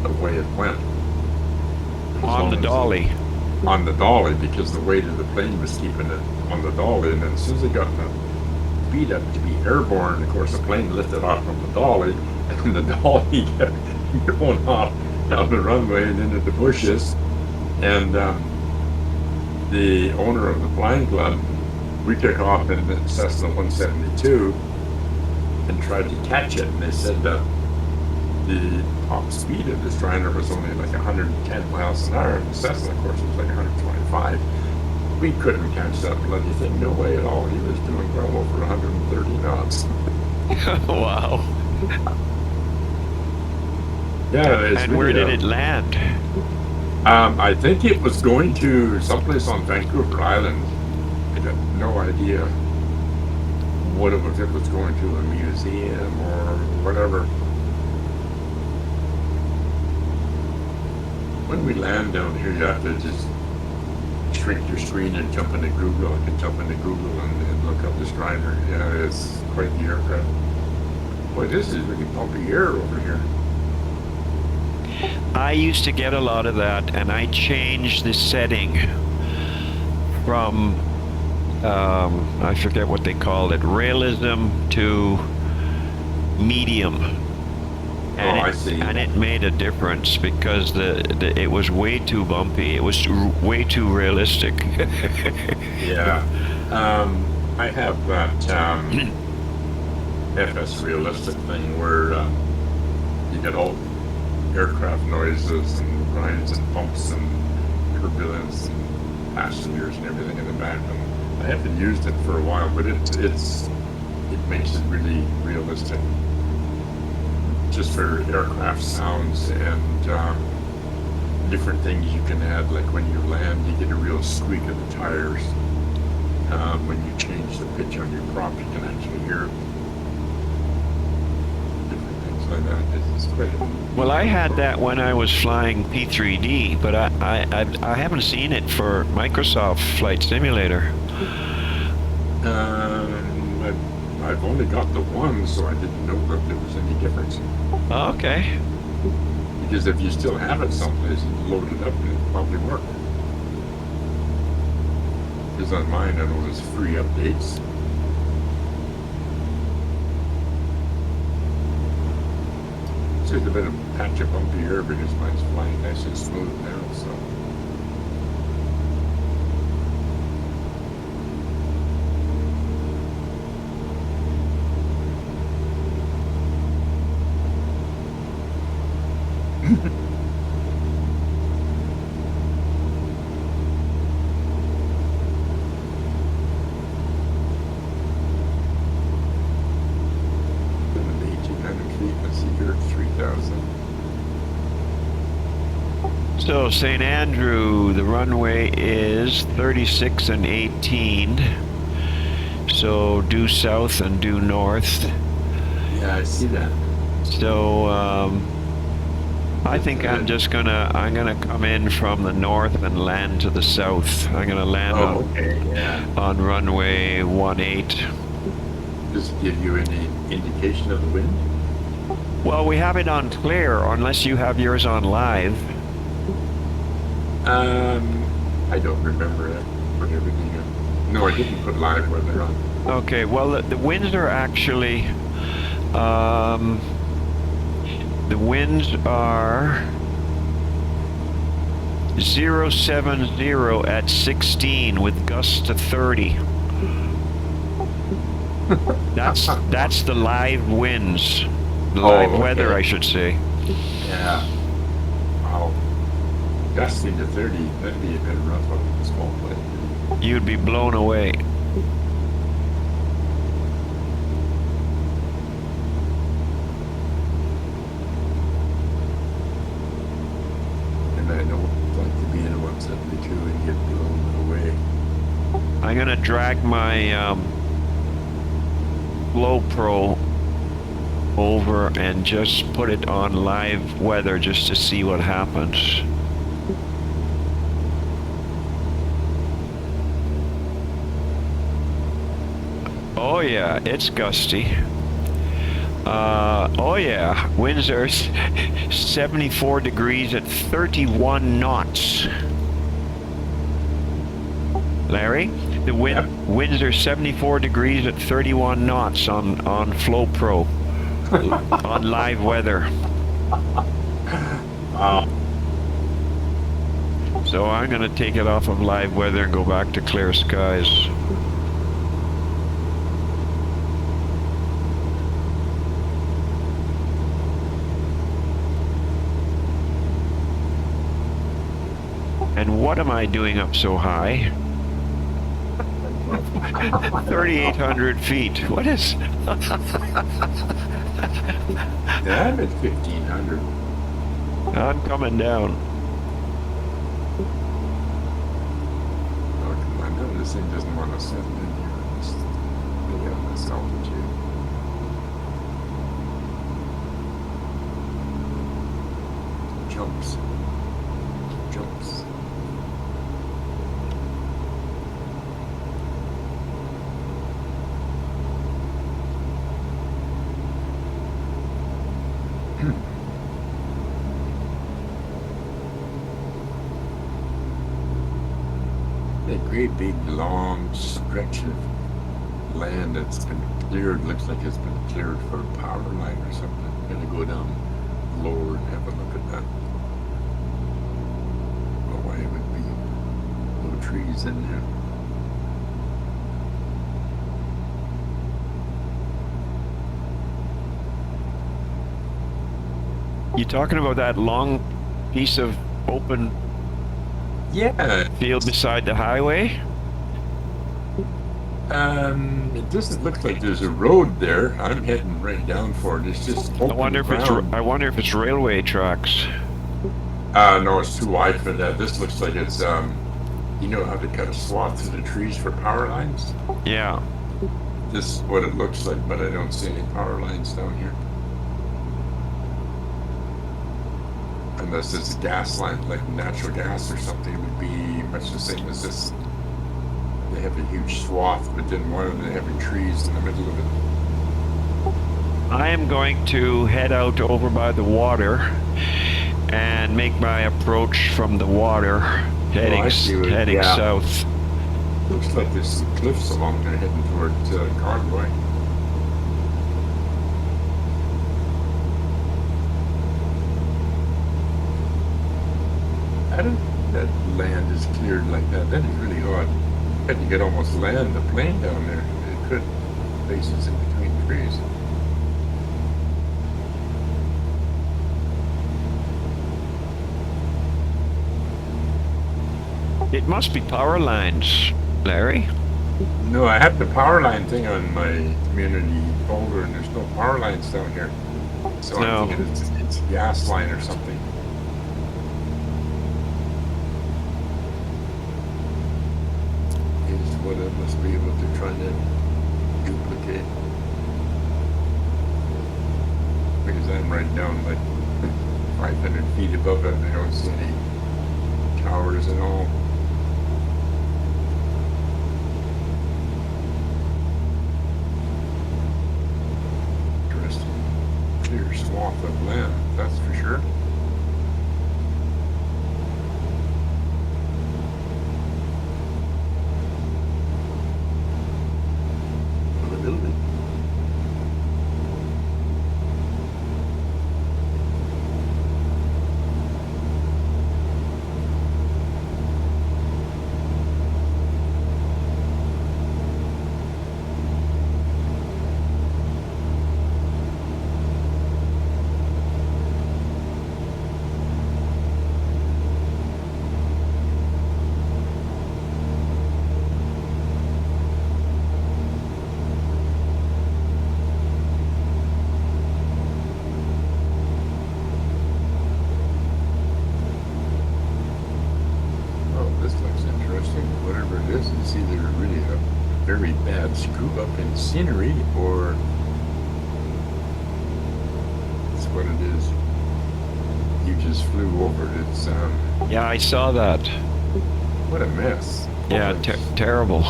away it went. On the dolly? On the dolly, because the weight of the plane was keeping it on the dolly. And then as soon as they got the speed up to be airborne, of course the plane lifted off from the dolly, and the dolly kept going off down the runway and into the bushes. And the owner of the flying club, we took off in the Cessna 172 and tried to catch it, and they said that the top speed of the Striner was only like 110 miles an hour, and the Cessna, of course, was like 125. We couldn't catch that bloody thing, no way at all. He was doing well over 130 knots. Wow. Yeah, and where did it land? I think it was going to someplace on Vancouver Island. I had no idea what it was. It was going to a museum or whatever. When we land down here, you have to just shrink your screen and jump into Google. I can jump into Google and look up the Striner. Yeah, it's quite the aircraft. Boy, this is really bumpy air over here. I used to get a lot of that, and I changed the setting from, I forget what they called it, realism to medium. And I see. And it made a difference because it was way too bumpy. It was way too realistic. Yeah. I have that FS realistic thing where you get all aircraft noises and grinds and bumps and turbulence and passengers and everything in the back. And I haven't used it for a while, but it makes it really realistic. Just for aircraft sounds and different things you can add, like when you land, you get a real squeak of the tires. When you change the pitch on your prop, you can actually hear different things like that. It's quite a Well, I had that when I was flying P3D, but I haven't seen it for Microsoft Flight Simulator. I've only got the one, so I didn't know that there was any difference. Oh, okay. Because if you still have it someplace and load it up, it'll probably work. Because on mine, I know there's free updates. It's just a bit of patch of bumpy here because mine's flying nice and smooth now, so. So St. Andrew, the runway is 36 and 18. So due south and due north. Yeah, I see that. So I think I'm gonna come in from the north and land to the south. I'm gonna land on runway 18. Does it give you any indication of the wind? Well, we have it on clear, unless you have yours on live. I don't remember it. Put everything in. No, I didn't put live weather on. Okay, well, the winds are actually, the winds are 070 at 16 with gusts to 30. That's the live winds, the live weather, I should say. Yeah. Wow. Gusting to 30, that'd be a bit rough on a small plane. You'd be blown away. And I know what it's like to be in a 172 and get blown away. I'm gonna drag my Flow Pro over and just put it on live weather just to see what happens. Oh yeah, it's gusty. Oh yeah, winds are 74 degrees at 31 knots. Larry, the winds are 74 degrees at 31 knots on Flow Pro on live weather. Wow. So I'm going to take it off of live weather and go back to clear skies. And what am I doing up so high? 3,800 feet. What is... Yeah, I'm at 1,500. I'm coming down. Oh, come on, no, this thing doesn't want to settle in here. It's really on this altitude. Jumps. Jumps. A great big long stretch of land that's been cleared. Looks like it's been cleared for a power line or something. I'm gonna go down lower and have a look at that. Oh, why it would be no trees in there. You talking about that long piece of open Yeah. field beside the highway? It doesn't look like there's a road there. I'm heading right down for it. It's just open I wonder if it's railway tracks. No, it's too wide for that. This looks like it's you know how to cut a swath through the trees for power lines? Yeah. This is what it looks like, but I don't see any power lines down here. unless it's a gas line, like natural gas or something, it would be much the same as this. They have a huge swath, but then one of them having trees in the middle of it. I am going to head out over by the water and make my approach from the water, heading yeah. south. Looks like there's some cliffs along there heading toward Convoy. How did that land is cleared like that? That is really odd. Had to get almost land the plane down there. It could places in between trees. It must be power lines, Larry. No, I have the power line thing on my community folder, and there's no power lines down here. So No. I'm thinking it's a gas line or something. Is what I must be able to try to duplicate. Because I'm right down like 500 feet above it, and I don't see any towers at all. Interesting. Clear swath of land, that's for sure. It's either really a very bad screw up in scenery, or it's what it is. You just flew over it. It's Yeah, I saw that. what a mess. Yeah, terrible.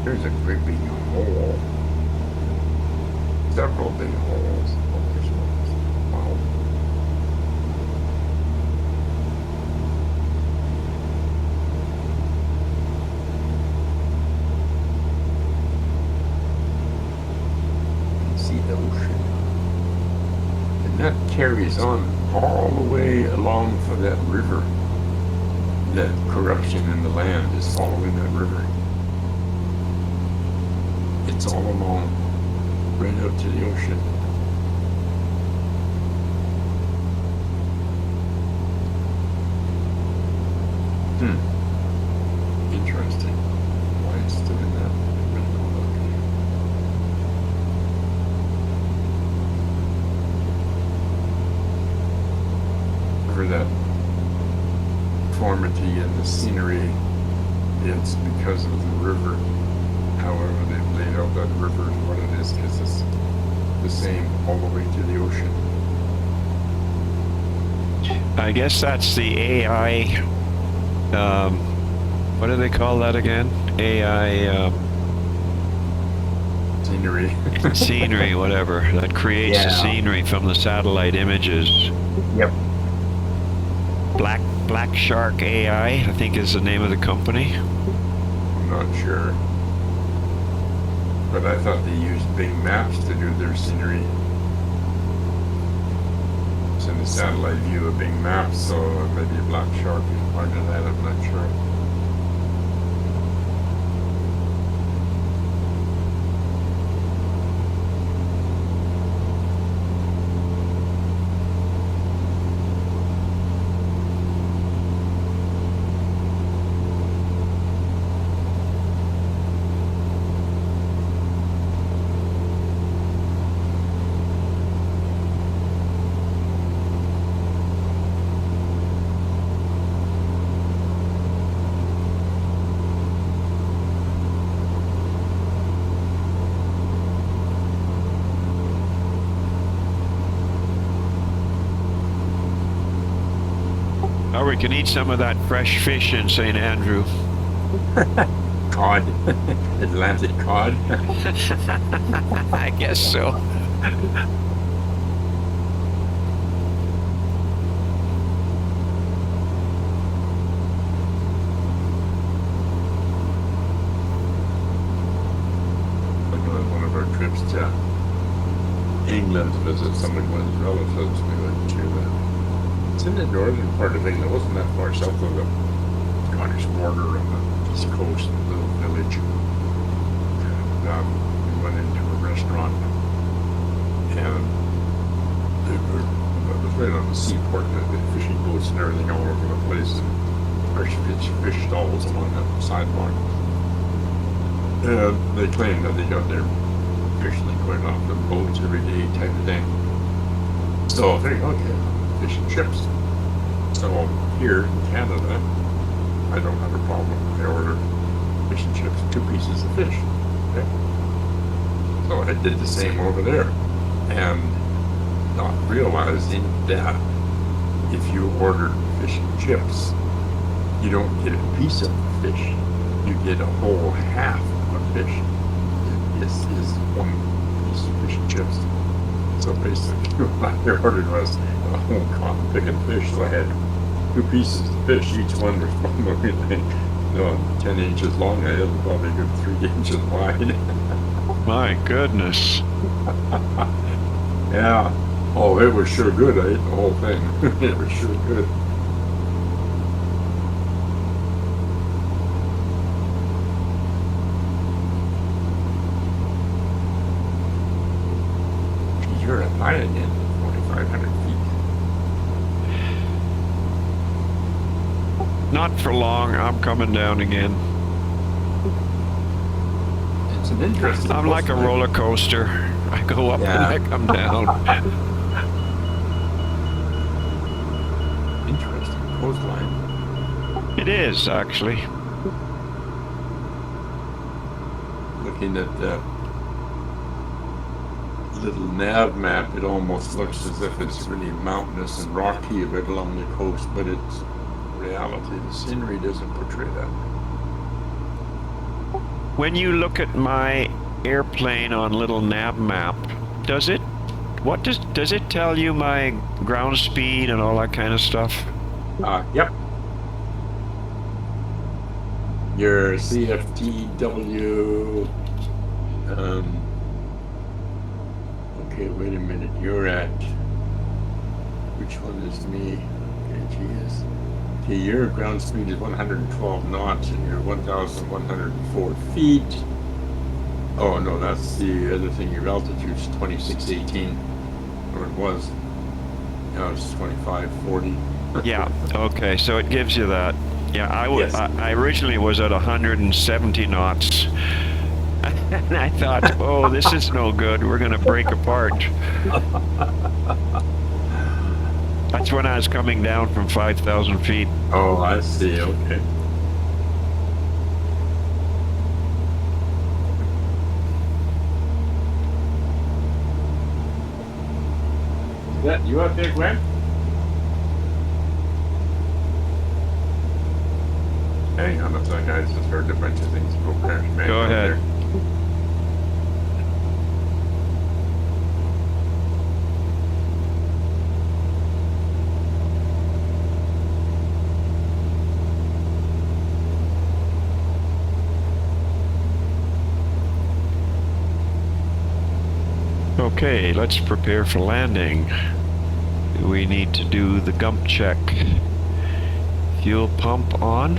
There's a great big hole. Several big holes. Holy smokes. Wow. See the ocean. And that carries on all the way along for that river. That corruption in the land is following that river. It's all along, right out to the ocean. Interesting. Why it's doing that? Really go look. For that deformity in the scenery, it's because of the river. However, they've laid out that river and what it is, because it's the same all the way to the ocean. I guess that's the AI, what do they call that again? AI, Scenery. scenery, whatever, that creates the Yeah. scenery from the satellite images. Yep. Black Shark AI, I think is the name of the company. I'm not sure. But I thought they used big maps to do their scenery. It's in the satellite view of big maps, so maybe a black shark is part of that, I'm not sure. we can eat some of that fresh fish in St. Andrew. Cod. Atlantic cod. I guess so. One of our trips to England to visit some of one's relatives, we went to it's in the northern part of England. It wasn't that far south of the Scottish border on the east coast, a little village. And we went into a restaurant, and it was right on the seaport. The fishing boats and everything all over the place, and fresh fish stalls along the sidewalk. And they claim that they got their fish liquid off the boats every day type of thing. So I think, okay, fish and chips. So here in Canada, I don't have a problem. I order fish and chips, 2 pieces of fish. Okay? So I did the same over there. And not realizing that if you order fish and chips, you don't get a piece of fish. You get a whole half of fish. This is 1 piece of fish and chips. So basically what I ordered was a whole cotton picking fish. So I had 2 pieces of fish, each one was probably 10 inches long. I had probably a good 3 inches wide. My goodness. Yeah. Oh, it was sure good. I ate the whole thing. It was sure good. You're at high again, 4,500 feet. Not for long. I'm coming down again. It's an interesting. I'm like a roller coaster. I go up and I come down. Interesting coastline. It is, actually. Looking at the little nav map, it almost looks as if it's really mountainous and rocky a bit along the coast, but it's reality. The scenery doesn't portray that. When you look at my airplane on little nav map, does it tell you my ground speed and all that kind of stuff? Yep. Your CFTW. Okay, wait a minute. You're at. Which one is me? Okay, geez. Okay, your ground speed is 112 knots and you're 1,104 feet. Oh no, that's the other thing. Your altitude's 2618, or it was. Now it's 2540. Yeah. Okay. So it gives you that. Yeah. Yes. I originally was at 170 knots, and I thought, oh, this is no good. We're gonna break apart. That's when I was coming down from 5,000 feet. Oh, I see. Okay. Is that you out there, Gwen? Hang on a second, I just heard a bunch of things go crash bang. Go ahead. There. Okay, let's prepare for landing. We need to do the gump check. Fuel pump on.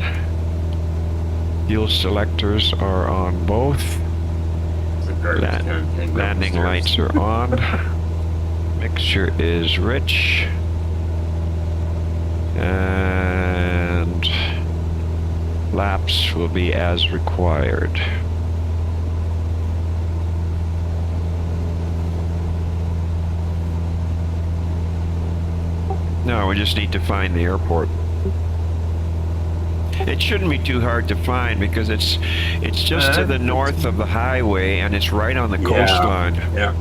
Fuel selectors are on both. Landing lights are on. Mixture is rich. And laps will be as required. No, we just need to find the airport. It shouldn't be too hard to find because it's just to the north of the highway and it's right on the coastline. Yeah.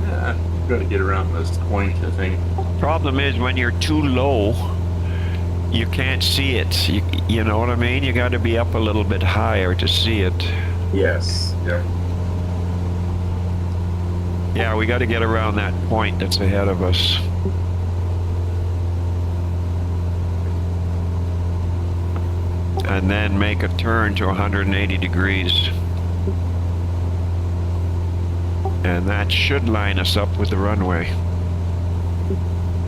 Yeah, you've got to get around this point, I think. Problem is when you're too low, you can't see it. You know what I mean? You got to be up a little bit higher to see it. Yes. Yeah. Yeah, we got to get around that point that's ahead of us. And then make a turn to 180 degrees. And that should line us up with the runway.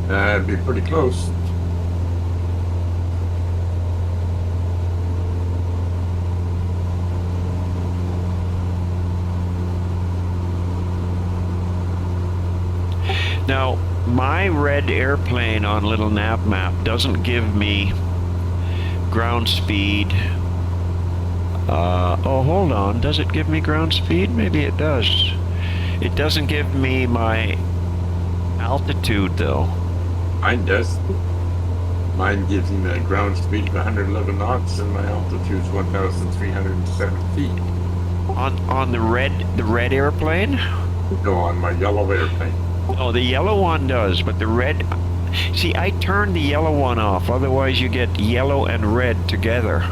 That'd be pretty close. Now, my red airplane on little nav map doesn't give me ground speed. Oh, hold on. Does it give me ground speed? Maybe it does. It doesn't give me my altitude, though. Mine does. Mine gives me a ground speed of 111 knots, and my altitude is 1,307 feet. On the red airplane? No, on my yellow airplane. Oh, the yellow one does, but the red... See, I turned the yellow one off. Otherwise, you get yellow and red together.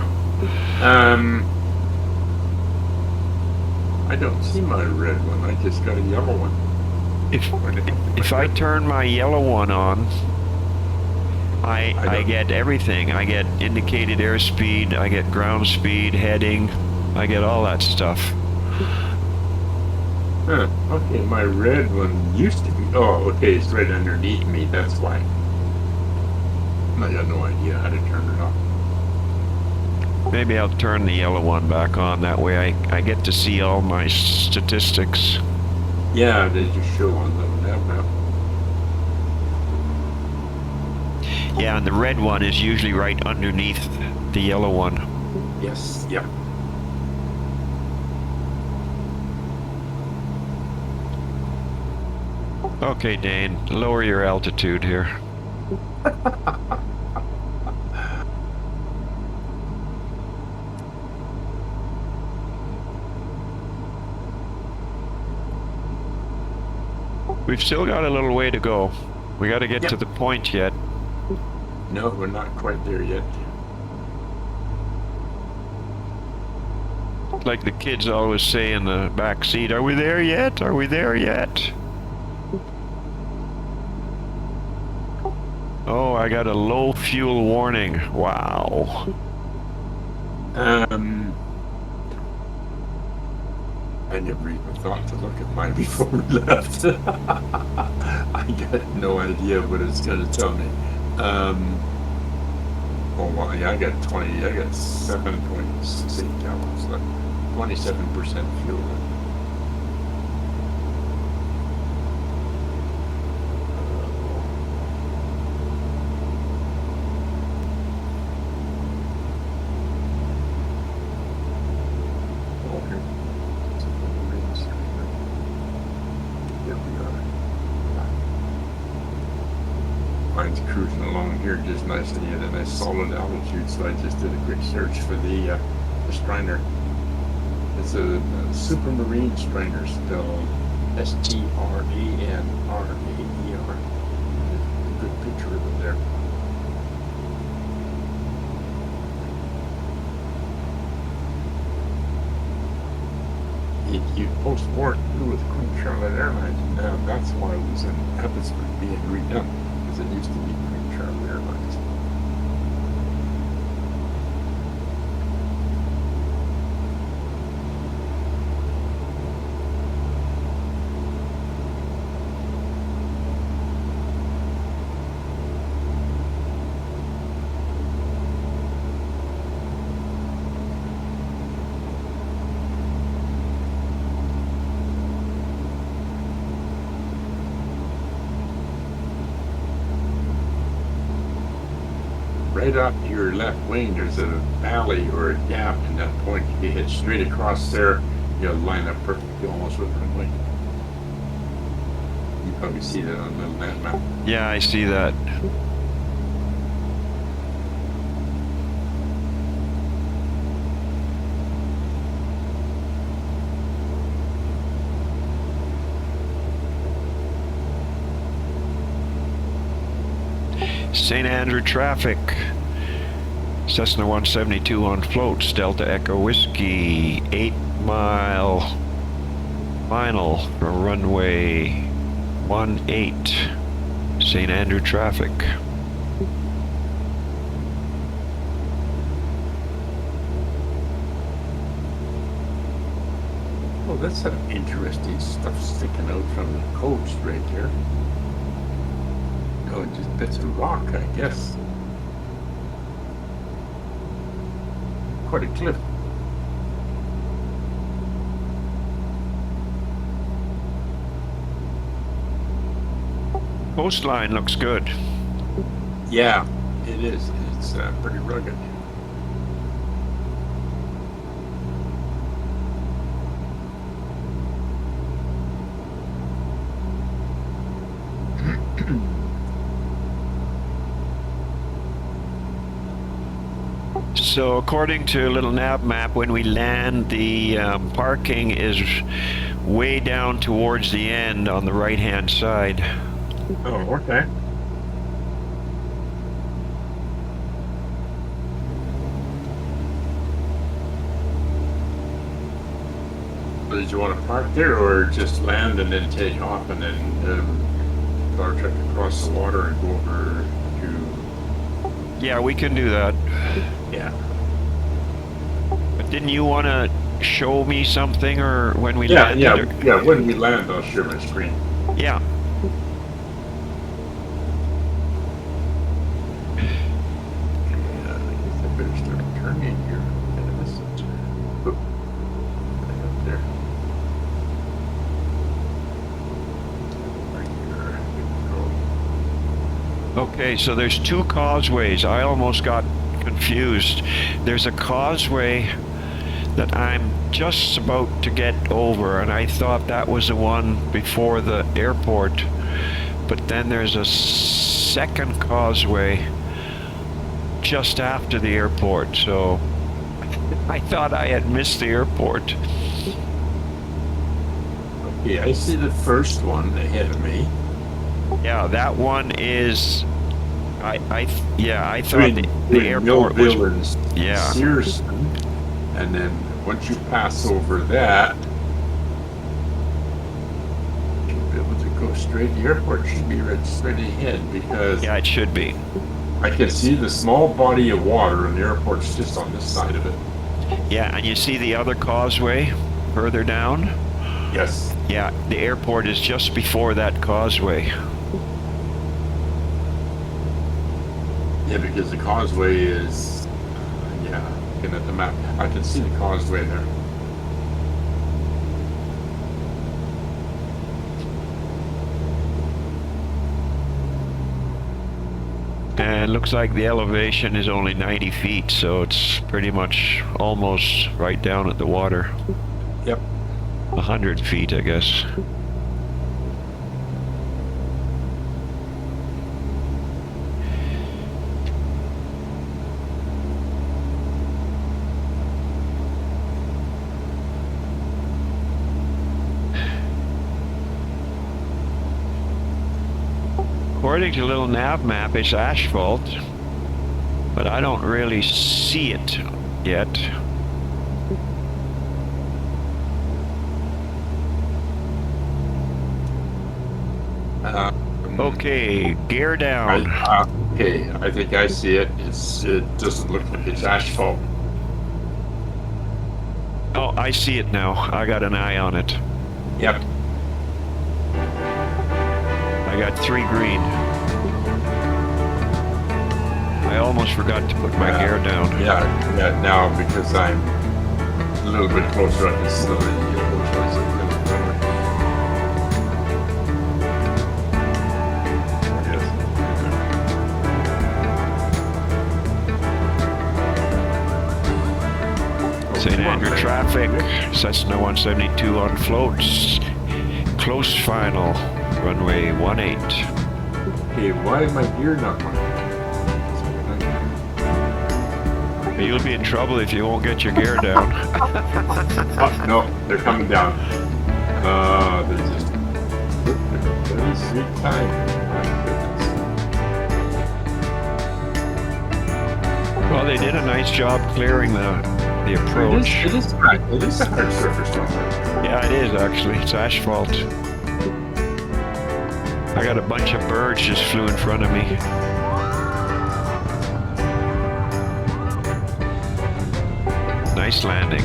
I don't see my red one. I just got a yellow one. If I turn my yellow one on, I get everything. I get indicated airspeed, I get ground speed, heading, I get all that stuff. Huh. Okay, my red one used to be... Oh, okay, it's right underneath me. That's why. I got no idea how to turn it off. Maybe I'll turn the yellow one back on. That way I get to see all my statistics. Yeah, they just show on the map. Yeah, and the red one is usually right underneath the yellow one. Yes, yeah. Okay, Dane, lower your altitude here. We've still got a little way to go. We got to get to the point yet. No, we're not quite there yet. Like the kids always say in the back seat, are we there yet? Are we there yet? Oh, I got a low fuel warning. Wow. I never even thought to look at mine before we left. I got no idea what it's going to tell me. Oh, well, yeah, I got 7.68 gallons left. 27% fuel left. Mine's cruising along here just nicely at a nice solid altitude, so I just did a quick search for the Striner. It's a Supermarine Striner, spelled S-T-R-A-N-R-A-E-R. A good picture of it there. You post-war with Queen Charlotte Airlines, and now that's why it was in Abbotsford being redone. It used to be Queen Charlotte Airlines. Right off to your left wing, there's a valley or a gap in that point. If you head straight across there, you'll line up perfectly almost with the runway. You probably see that on the little map. Yeah, I see that. St. Andrew traffic. Cessna 172 on floats, Delta Echo Whiskey, 8 mile final from runway 18, St. Andrew traffic. Oh, that's some interesting stuff sticking out from the coast right there. Oh, just bits of rock, I guess. Quite a cliff. Coastline looks good. Yeah, it is. It's pretty rugged. So according to a little nav map, when we land, the parking is way down towards the end on the right-hand side. Oh, okay. Did you want to park there or just land and then take off and then car trek across the water and go over to... Yeah, we can do that. Yeah. But didn't you want to show me something or when we Yeah, landed? yeah, or- yeah. When we land, I'll share my screen. Yeah. I guess I better start turning here. And this is... Oop. Right up there. Right here. Good to go. Okay, so there's two causeways. I almost got confused. There's a causeway that I'm just about to get over, and I thought that was the one before the airport. But then there's a second causeway just after the airport, so I thought I had missed the airport. Okay, I see the first one ahead of me. Yeah, that one is... I thought Between the airport was... Millville and Yeah. Searson. And then once you pass over that, you'll be able to go straight. The airport should be right straight ahead because Yeah, it should be. I can see the small body of water and the airport's just on this side of it. Yeah, and you see the other causeway further down? Yes. Yeah, the airport is just before that causeway. Yeah, because the causeway is, yeah, looking at the map, I can see the causeway there. And it looks like the elevation is only 90 feet, so it's pretty much almost right down at the water. Yep. 100 feet, I guess. According to a little nav map, it's asphalt, but I don't really see it yet. Okay, gear down. Okay, I think I see it. It doesn't look like it's asphalt. Oh, I see it now. I got an eye on it. Yep. I got 3 green. I almost forgot to put my gear down. Yeah, now because I'm a little bit closer, I can see the yellow choice a little better. Yes. St. Andrew traffic, Cessna 172 on floats. Close final, runway 18. Okay, why is my gear not running? You'll be in trouble if you won't get your gear down. Oh, no, they're coming down. They're just very sweet time. My goodness. Well, they did a nice job clearing the approach. It is hard. It is a hard surface, don't it? Yeah, it is actually. It's asphalt. I got a bunch of birds just flew in front of me. Nice landing.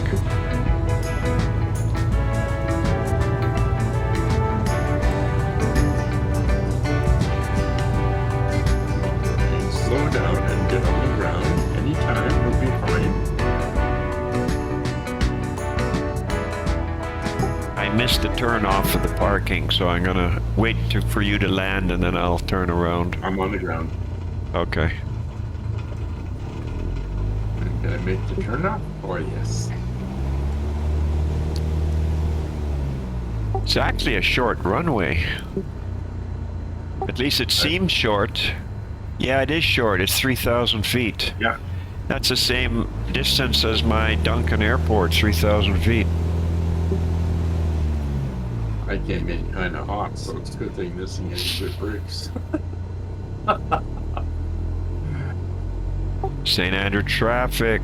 Slow down and get on the ground anytime. We'll be fine. I missed the turn off of the parking, so I'm gonna wait for you to land and then I'll turn around. I'm on the ground. Okay. Did I make the turn off? Oh, yes. It's actually a short runway. At least it seems short. Yeah, it is short. It's 3,000 feet. Yeah. That's the same distance as my Duncan Airport, 3,000 feet. I came in kind of hot, so it's a good thing this thing has good brakes. St. Andrew traffic.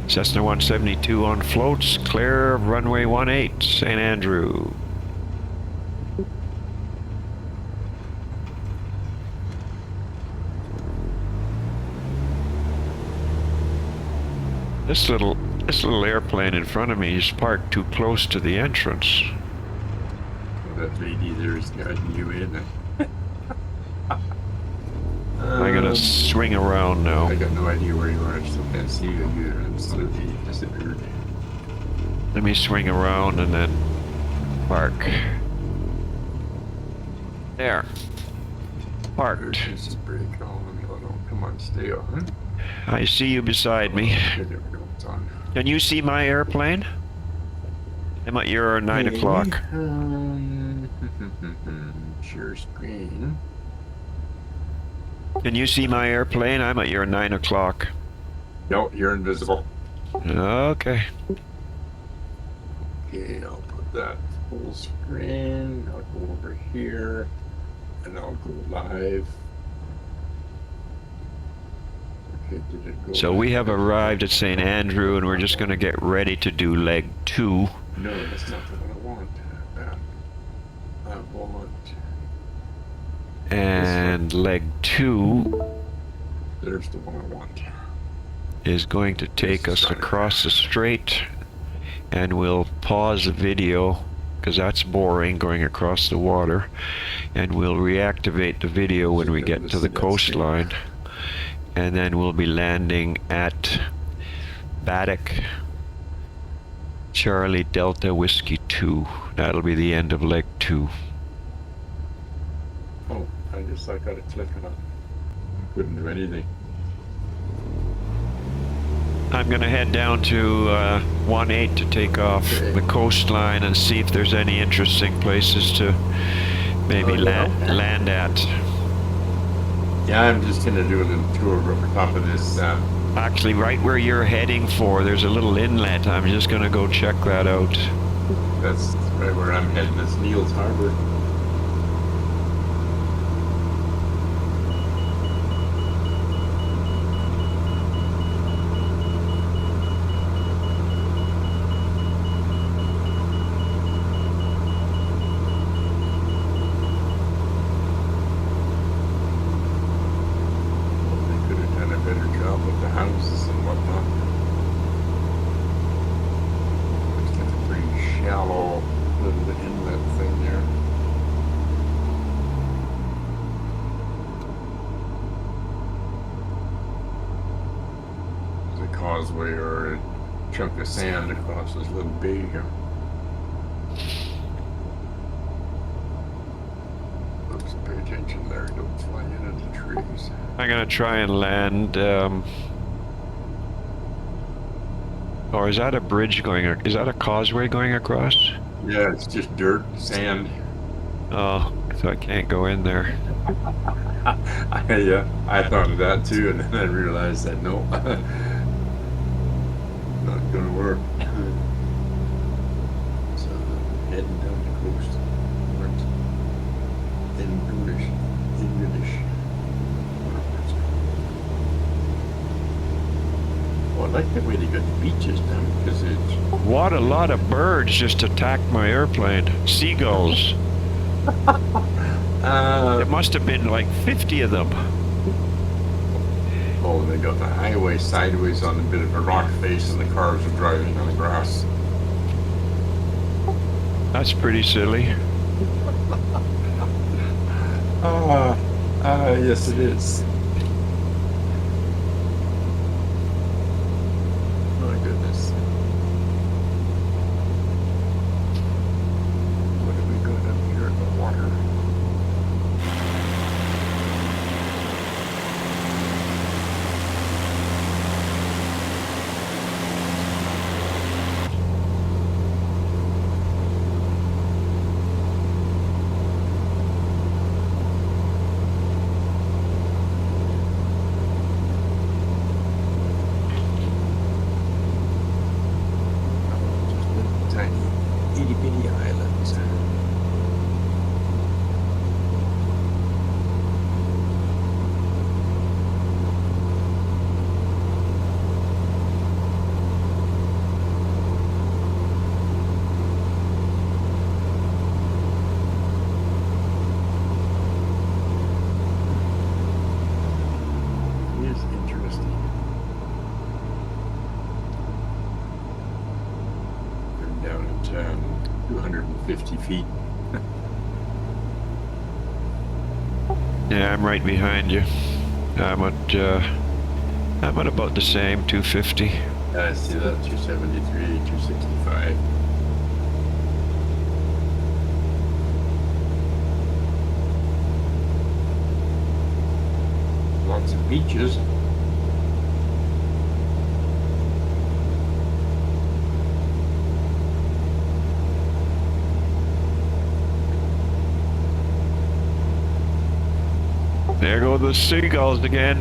Cessna 172 on floats. Clear of runway 18, St. Andrew. This little airplane in front of me is parked too close to the entrance. Well, that lady there is guiding you in. I'm gonna swing around now. I got no idea where you are. I still can't see you. You're absolutely disappeared. Let me swing around and then park. There. Parked. There's this brake on. Oh, come on, stay on. I see you beside me. Okay, there we go. It's on. Can you see my airplane? I'm at your 9 o'clock. Share screen. Can you see my airplane? I'm at your 9 o'clock. No, you're invisible. Okay. Okay, I'll put that full screen. I'll go over here, and I'll go live. Okay, did it go? So we have arrived at St. Andrew and we're just going to get ready to do leg 2. No, that's not what I want. I want. And leg 2 There's the one I want. is going to take us across the strait, and we'll pause the video because that's boring going across the water, and we'll reactivate the video when we get to the coastline, and then we'll be landing at Baddock Charlie Delta Whiskey 2. That'll be the end of leg 2. Oh, I got to click on it. I couldn't do anything. I'm gonna head down to 18 to take off the coastline and see if there's any interesting places to maybe land at. Yeah, I'm just gonna do a little tour over top of this. Actually, right where you're heading for, there's a little inlet. I'm just gonna go check that out. That's right where I'm heading. It's Neil's Harbor. Causeway or a chunk of sand across this little bay here. Oops, pay attention there, don't fly into the trees. I'm gonna try and land, or is that a bridge going, is that a causeway going across? Yeah, it's just dirt, sand. Oh, so I can't go in there. Yeah, I thought of that too, and then I realized that no. Not gonna work. So heading down the coast. English. Well, I like the way they got the beaches done because it's. What a lot of birds just attacked my airplane. Seagulls. There must have been like 50 of them. Oh, they got the highway sideways on a bit of a rock face, and the cars are driving on the grass. That's pretty silly. Yes, it is. My goodness. What have we got up here in the water? Tiny itty bitty islands. It is interesting. They're down at 250 feet. Yeah, I'm right behind you. I'm at about the same, 250. I see that, 273, 265. Lots of beaches. There go the seagulls again.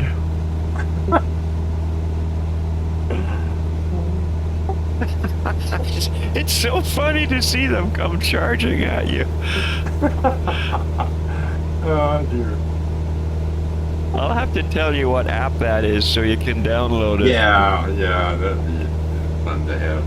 It's so funny to see them come charging at you. Oh dear. I'll have to tell you what app that is so you can download it. Yeah, that'd be fun to have.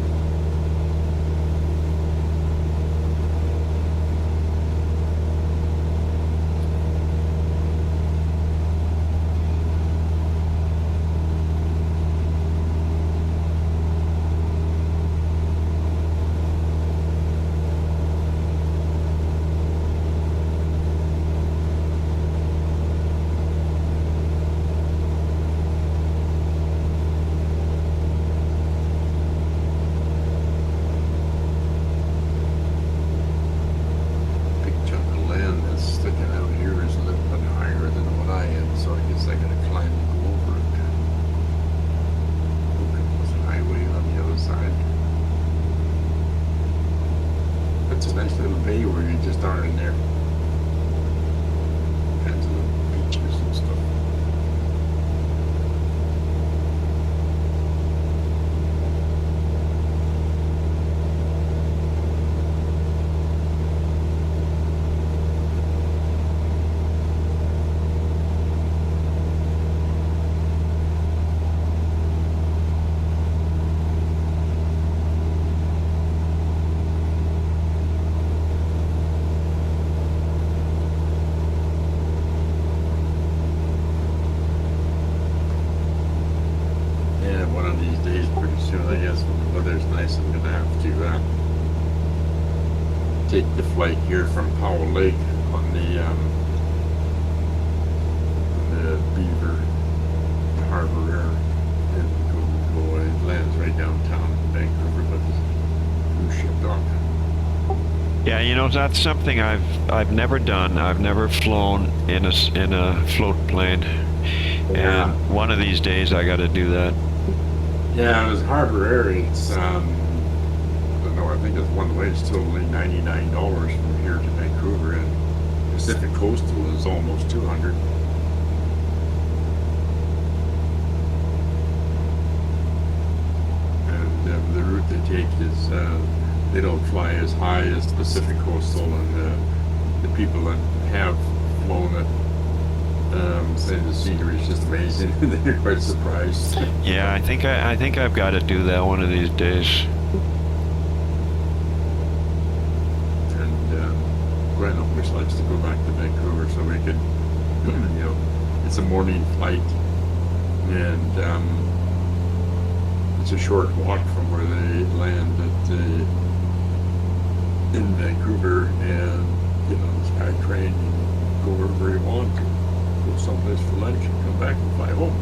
Big chunk of land that's sticking out here is a little bit higher than what I am, so I guess I gotta climb to go over it. Look at this highway on the other side. That's a nice little bay where you just are in there. Kinds of little beaches and stuff. Yeah, one of these days, pretty soon, I guess, when the weather's nice, I'm gonna have to take the flight here from Powell Lake on the Beaver Harbor Air and go. It lands right downtown in Vancouver, but the cruise ship dock. Yeah, you know, that's something I've never done. I've never flown in a float plane. Yeah. And one of these days I got to do that. Yeah, it was Harbor Air. It's I don't know. I think it's one way. It's still only $99 from here to Vancouver, and Pacific Coastal is almost 200. And the route they take is they don't fly as high as Pacific Coastal, and the people that have flown it Saying the scenery is just amazing, and then you're quite surprised. Yeah, I think I've got to do that one of these days. And Gwen always likes to go back to Vancouver so we could, it's a morning flight, and it's a short walk from where they land in Vancouver, and get on the Sky Train and go wherever you want, go someplace for lunch and come back and fly home.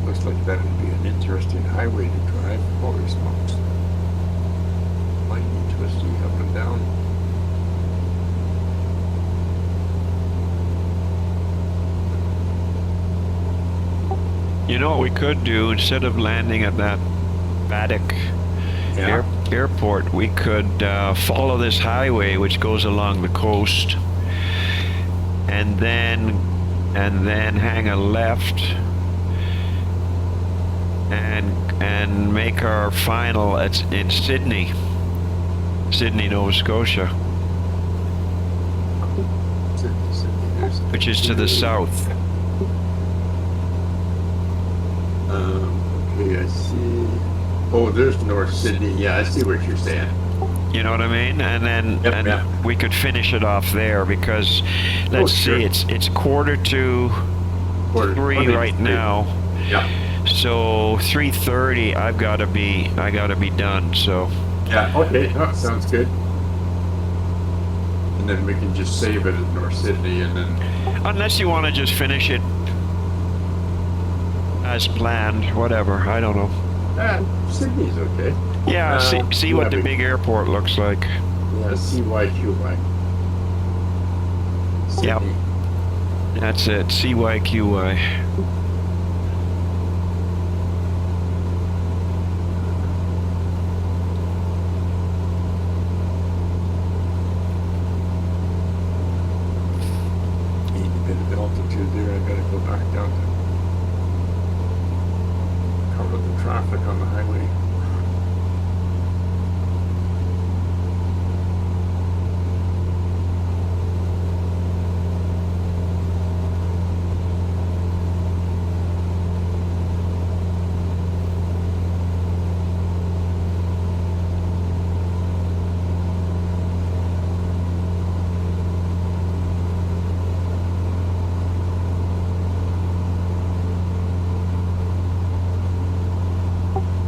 Looks like that would be an interesting highway to drive. Holy smokes. Lightning twisty up and down. You know what we could do, instead of landing at that Paddock airport, we could follow this highway which goes along the coast, and then hang a left and make our final in Sydney, Nova Scotia, which is to the south. Okay, I see. Oh, there's North Sydney. Yeah, I see what you're saying. You know what I mean? And then we could finish it off there, because let's see, it's 2:45 right now. Yeah. So 3:30, I gotta be done. So Yeah. Okay. Oh, sounds good. And then we can just save it at North Sydney, and then. unless you want to just finish it as planned, whatever. I don't know. Sydney's okay. Yeah, see what the big airport looks like. Yeah, CYYJ. Yep. That's it, CYYJ. Need a bit of altitude there. I gotta go back down to cover the traffic on the highway.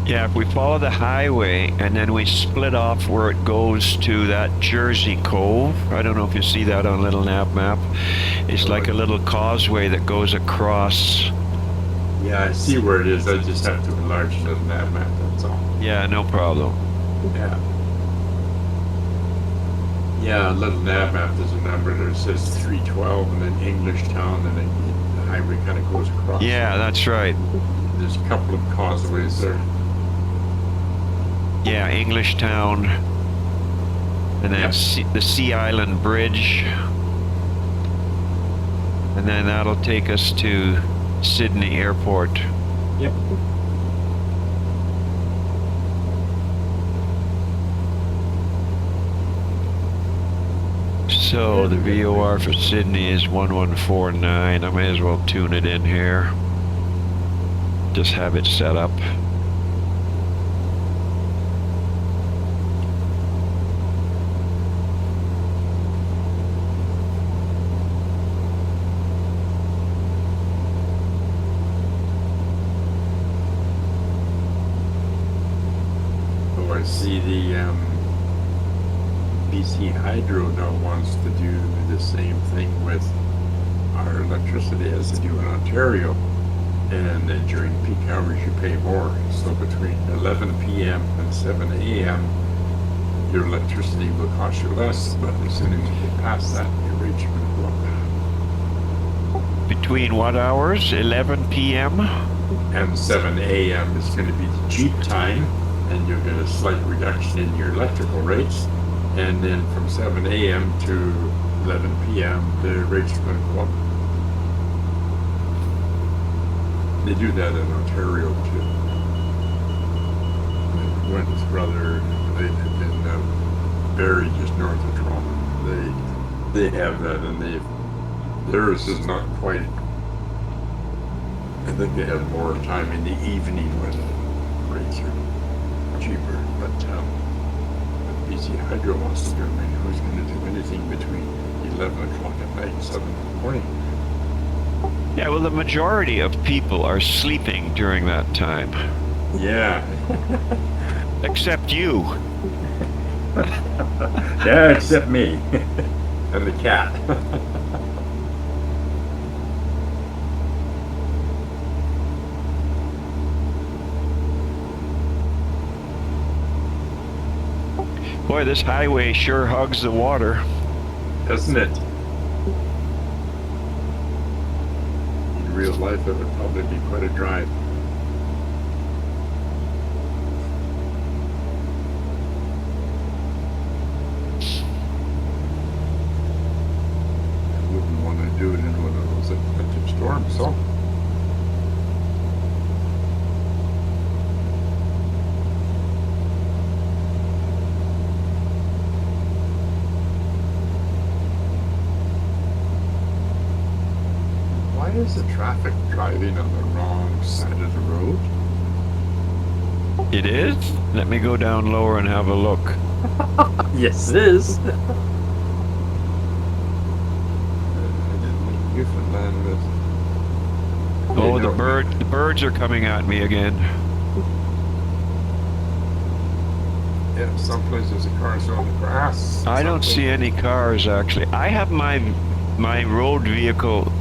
Yeah, if we follow the highway and then we split off where it goes to that Jersey Cove. I don't know if you see that on a little nav map. It's like a little causeway that goes across. Yeah, I see where it is. I just have to enlarge the nav map, that's all. Yeah, no problem. Yeah. Yeah, a little nav map, there's a number that says 312 and then English Town, and then the highway kind of goes across. Yeah, that's right. There's a couple of causeways there. Yeah, English Town, and then the Sea Island Bridge, and then that'll take us to Sydney Airport. Yep. So the VOR for Sydney is 1149. I may as well tune it in here. Just have it set up. Oh, I see the BC Hydro now wants to do the same thing with our electricity as they do in Ontario. And then during peak hours you pay more. So between 11 p.m. and 7 a.m. your electricity will cost you less, but as soon as you get past that, your rates will go up. Between what hours? 11 p.m.? And 7 a.m. is going to be the cheap time, and you'll get a slight reduction in your electrical rates. And then from 7 a.m. to 11 p.m., the rates are going to go up. They do that in Ontario too. Gwen's brother, they live in Barrie, just north of Toronto. They have that, and theirs is not quite. I think they have more time in the evening when the rates are cheaper. But BC Hydro wants to do. I mean, who's going to do anything between 11 o'clock at night and 7 in the morning? Yeah, well, the majority of people are sleeping during that time. Yeah. Except you. Yeah, except me. And the cat. Boy, this highway sure hugs the water. Doesn't it? In real life, it would probably be quite a drive. I wouldn't want to do it in one of those Atlantic storms, so. Why is the traffic driving on the wrong side of the road? It is? Let me go down lower and have a look. Yes, it is. Newfoundland with. Oh, the birds are coming at me again. Yeah, some places the cars are on the grass. I don't see any cars, actually. I have my road vehicle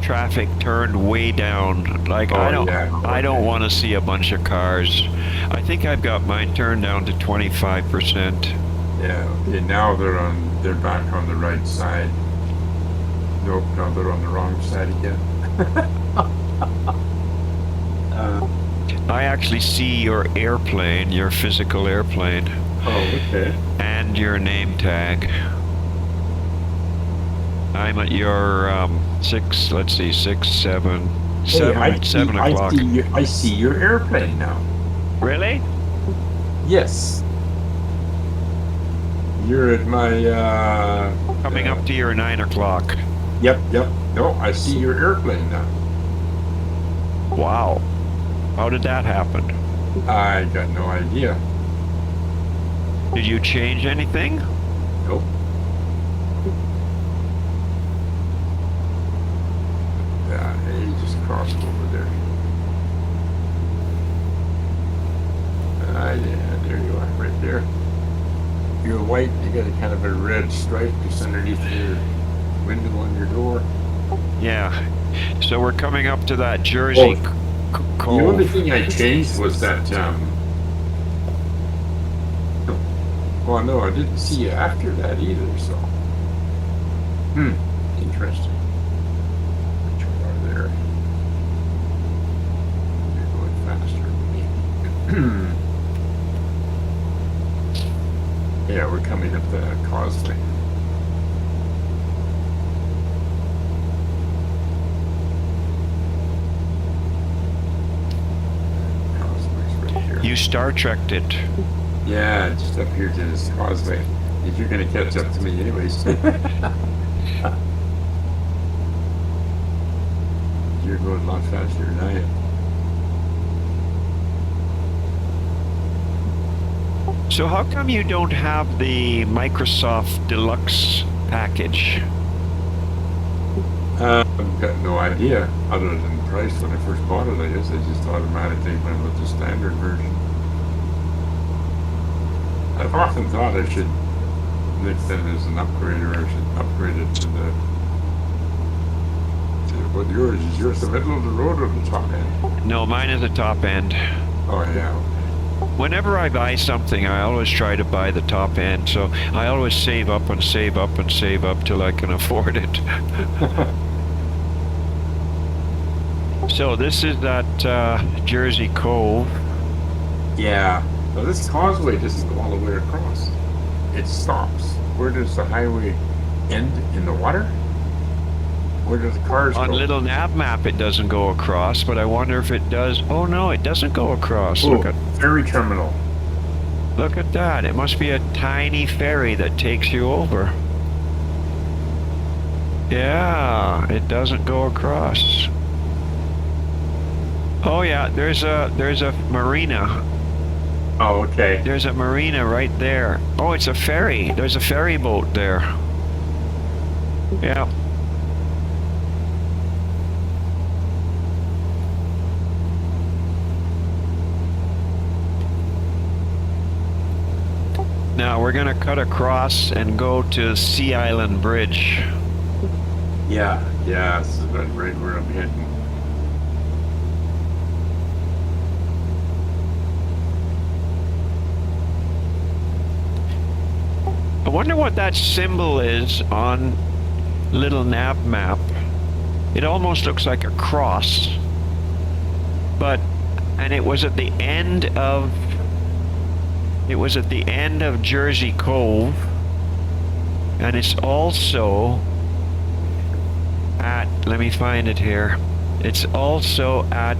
traffic turned way down. Like, I don't want to see a bunch of cars. I think I've got mine turned down to 25%. Yeah. Okay. Now they're back on the right side. Nope. Now they're on the wrong side again. I actually see your airplane, your physical airplane, Oh, okay. and your name tag. I'm at your 7 o'clock. I see your airplane now. Really? Yes. You're at my. Coming up to your 9 o'clock. Yep. No, I see your airplane now. Wow. How did that happen? I got no idea. Did you change anything? Nope. Yeah, he just crossed over there. Yeah, there you are, right there. You're white, you got a kind of a red stripe just underneath your window on your door. Yeah. So we're coming up to that Jersey The cove. only thing I changed was that, well, no, I didn't see you after that either, so. Interesting. Which one are there? You're going faster than me. Yeah, we're coming up the causeway. Causeway's right here. You Star Trekked it. Yeah, just up here to this causeway. If you're gonna catch up to me anyways. You're going a lot faster than I am. So how come you don't have the Microsoft Deluxe package? I've got no idea, other than the price when I first bought it. I guess I just automatically went with the standard version. I've often thought I should make that as an upgrade, or I should upgrade it to the. What yours is? Yours the middle of the road or the top end? No, mine is a top end. Oh yeah. Whenever I buy something, I always try to buy the top end. So I always save up and save up and save up till I can afford it. So this is that Jersey Cove. Yeah. Well, this causeway doesn't go all the way across. it stops. Where does the highway end? In the water? Where do the cars On go? little nav map, it doesn't go across, but I wonder if it does. Oh no, it doesn't go across. Oh, Look ferry terminal. at that. It must be a tiny ferry that takes you over. Yeah, it doesn't go across. Oh yeah, there's a marina. Oh, okay. There's a marina right there. Oh, it's a ferry. There's a ferry boat there. Yeah. Now we're gonna cut across and go to Sea Island Bridge. Yeah, this is right where I'm heading. I wonder what that symbol is on little nav map. It almost looks like a cross. And it was at the end of Jersey Cove, and it's also at, let me find it here. It's also at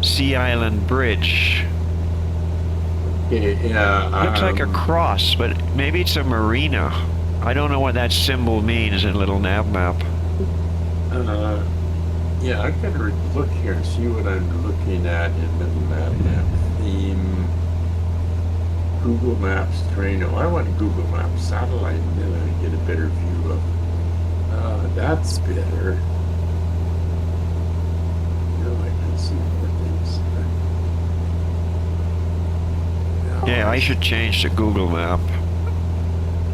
Sea Island Bridge. Yeah. Looks like a cross, but maybe it's a marina. I don't know what that symbol means in little nav map. Yeah, I better look here and see what I'm looking at in the map. Theme. Google Maps terrain. Oh, I want Google Maps satellite, and then I get a better view of. That's better. Now I can see more things. Yeah, I should change to Google Map.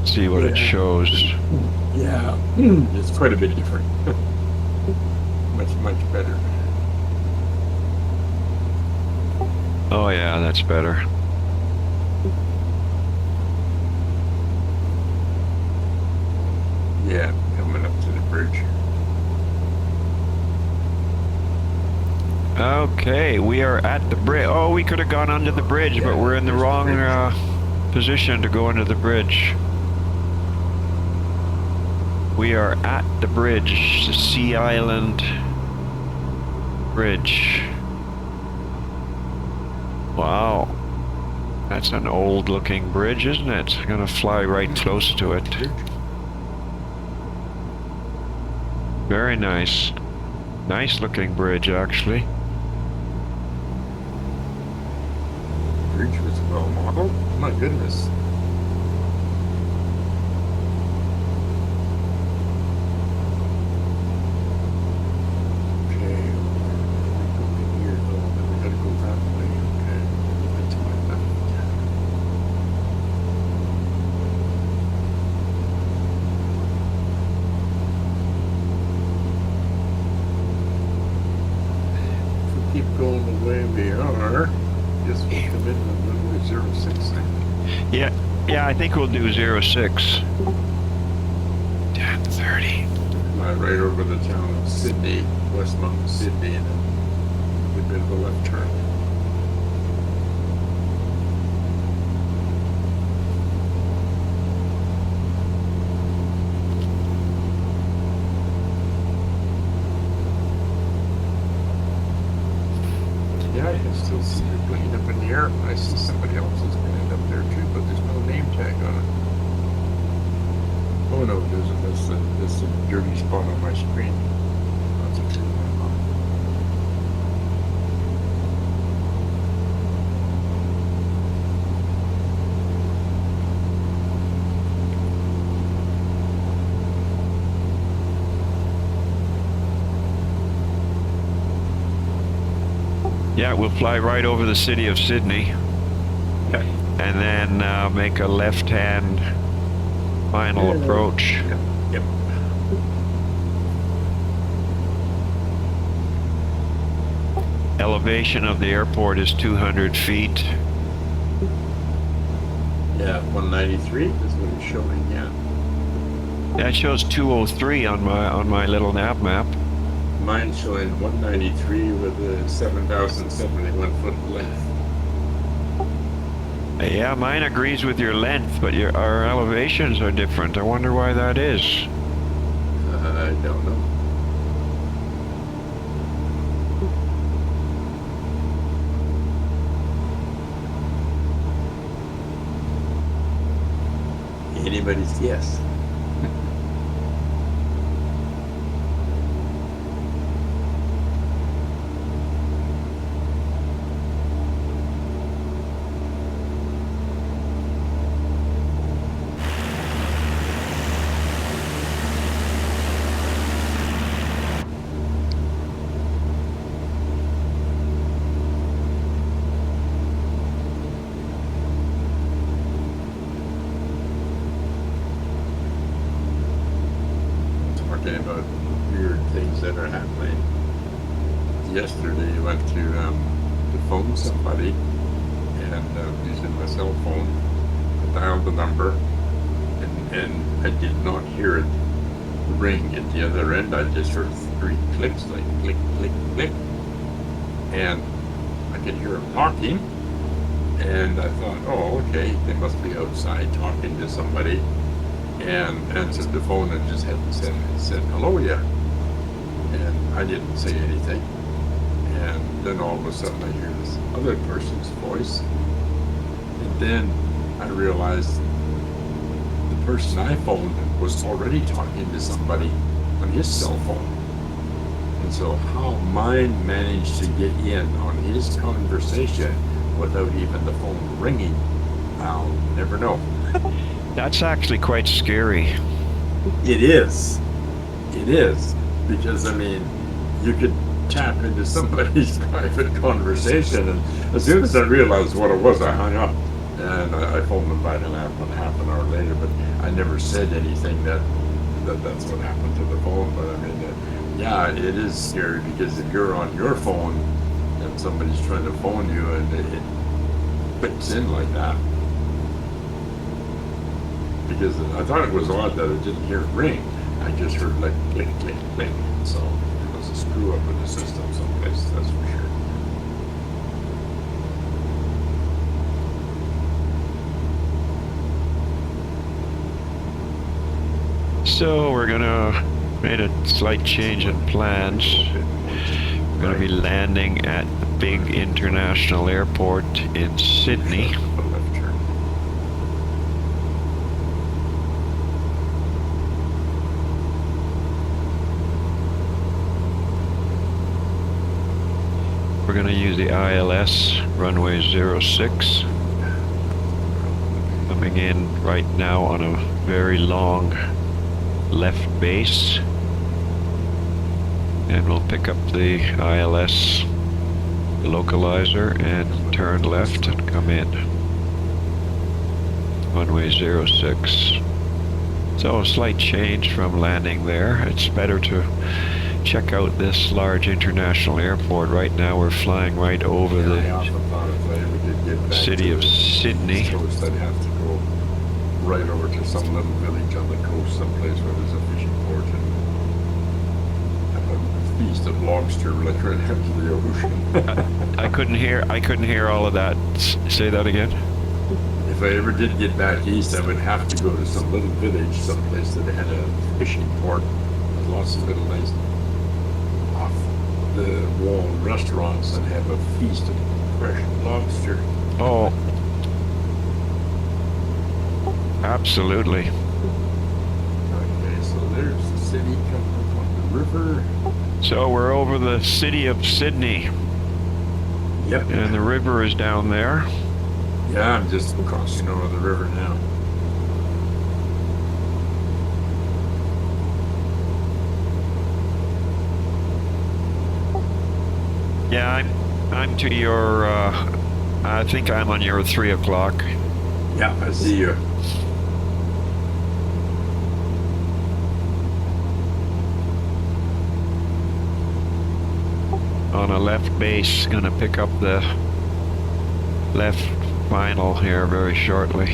See what it shows. Yeah, it's quite a bit different. much better. Oh yeah, that's better. Yeah, coming up to the bridge. Okay, we are at the bridge. Oh, we could have gone under the bridge, but we're in the wrong position to go under the bridge. We are at the bridge, the Sea Island Bridge. Wow. That's an old looking bridge, isn't it? I'm gonna fly right close to it. Very nice. Nice looking bridge, actually. Bridge was well modeled. My goodness. Okay. Here, then we gotta go that way. Okay. That's my left. Keep going the way we are. Just we'll come in and runway 06 then. Yeah, I think we'll do 06. 10:30. Right over the town of Sydney, West Mountain, Sydney, and then a bit of a left turn. Yeah, I can still see the plane up in the air. I see somebody else's plane up there too, but there's no name tag on it. Oh no, there's a dirty spot on my screen. That's a true one. Yeah, we'll fly right over the city of Sydney. Okay. And then make a left-hand final approach. Yep. Elevation of the airport is 200 feet. Yeah, 193 is what it's showing, yeah. That shows 203 on my little nav map. Mine's showing 193 with a 7,071 foot length. Yeah, mine agrees with your length, but our elevations are different. I wonder why that is. I don't know. Anybody's guess. Talking about weird things that are happening. Yesterday, I went to phone somebody, and using my cell phone, I dialed the number, and I did not hear it ring at the other end. I just heard 3 clicks, like click, click, click, and I could hear him talking, and I thought, oh, okay, they must be outside talking to somebody, and answered the phone and just hadn't said hello yet, and I didn't say anything, and then all of a sudden I hear this other person's voice, and then I realized the person I phoned was already talking to somebody on his cell phone. And so how mine managed to get in on his conversation without even the phone ringing, I'll never know. That's actually quite scary. It is. It is. Because, I mean, you could tap into somebody's private conversation, and as soon as I realized what it was, I hung up. And I phoned them back half an hour later, but I never said anything that's what happened to the phone. But I mean, yeah, it is scary, because if you're on your phone and somebody's trying to phone you and it clicks in like that, because I thought it was odd that I didn't hear it ring. I just heard like click, click, click. So it was a screw up in the system someplace, that's for sure. So we're gonna made a slight change in plans. We're gonna be landing at the big international airport in Sydney. We're going to use the ILS runway 06. Coming in right now on a very long left base. And we'll pick up the ILS localizer and turn left and come in. Runway 06. So a slight change from landing there. It's better to check out this large international airport. Right now we're flying right over the city of Sydney. I'd have to go right over to some little village on the coast, someplace where there's a fishing port, and have a feast of lobster like right out to the ocean. I couldn't hear all of that. Say that again. If I ever did get back east, I would have to go to some little village, someplace that had a fishing port with lots of little nice the wall restaurants and have a feast of fresh lobster. Oh, absolutely. Okay, so there's the city coming up on the river. So we're over the city of Sydney. Yep. And the river is down there. Yeah, I'm just crossing over the river now. Yeah, I'm to your, I think I'm on your 3 o'clock. Yeah, I see you. On a left base, gonna pick up the left final here very shortly.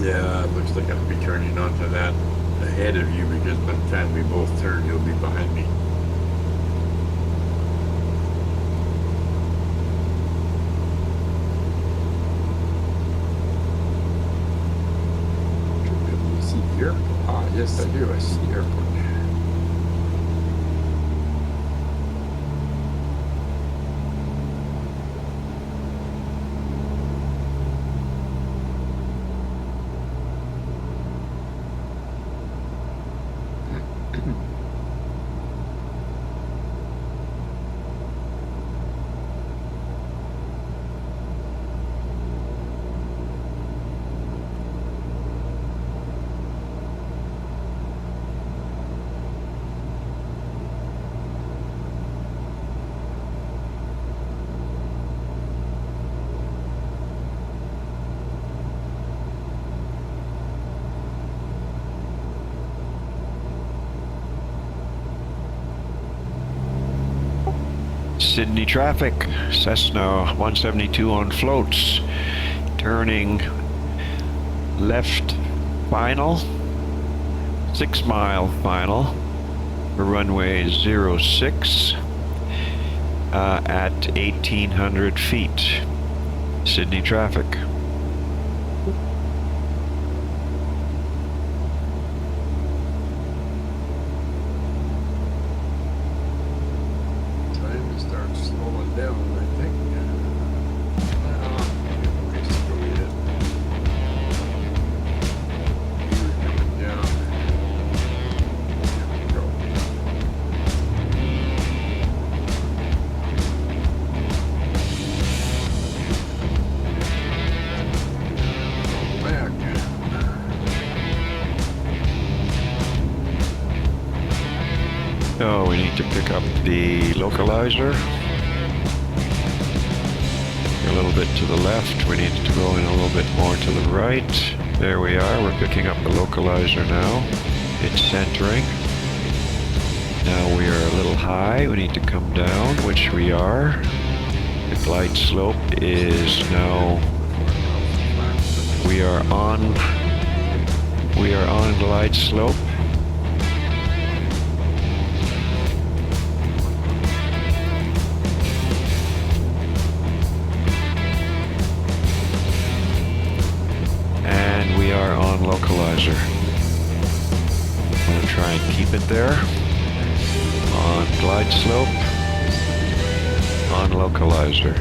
Yeah, it looks like I'll be turning onto that ahead of you, because by the time we both turn, you'll be behind me. Yes, I do. I see the airport. Sydney traffic, Cessna 172 on floats, turning left final, 6 mile final for runway 06 at 1800 feet. Sydney traffic. Time to start slowing down, I think. Ways to go yet. We're coming down. Here we go. Back. Oh, we need to pick up the localizer. A little bit to the left. We need to go in a little bit more to the right. There we are. We're picking up the localizer now. It's centering. Now we are a little high. We need to come down, which we are. The glide slope is now. We are on glide slope. And we are on localizer. I'm going to try and keep it there. On glide slope. On localizer.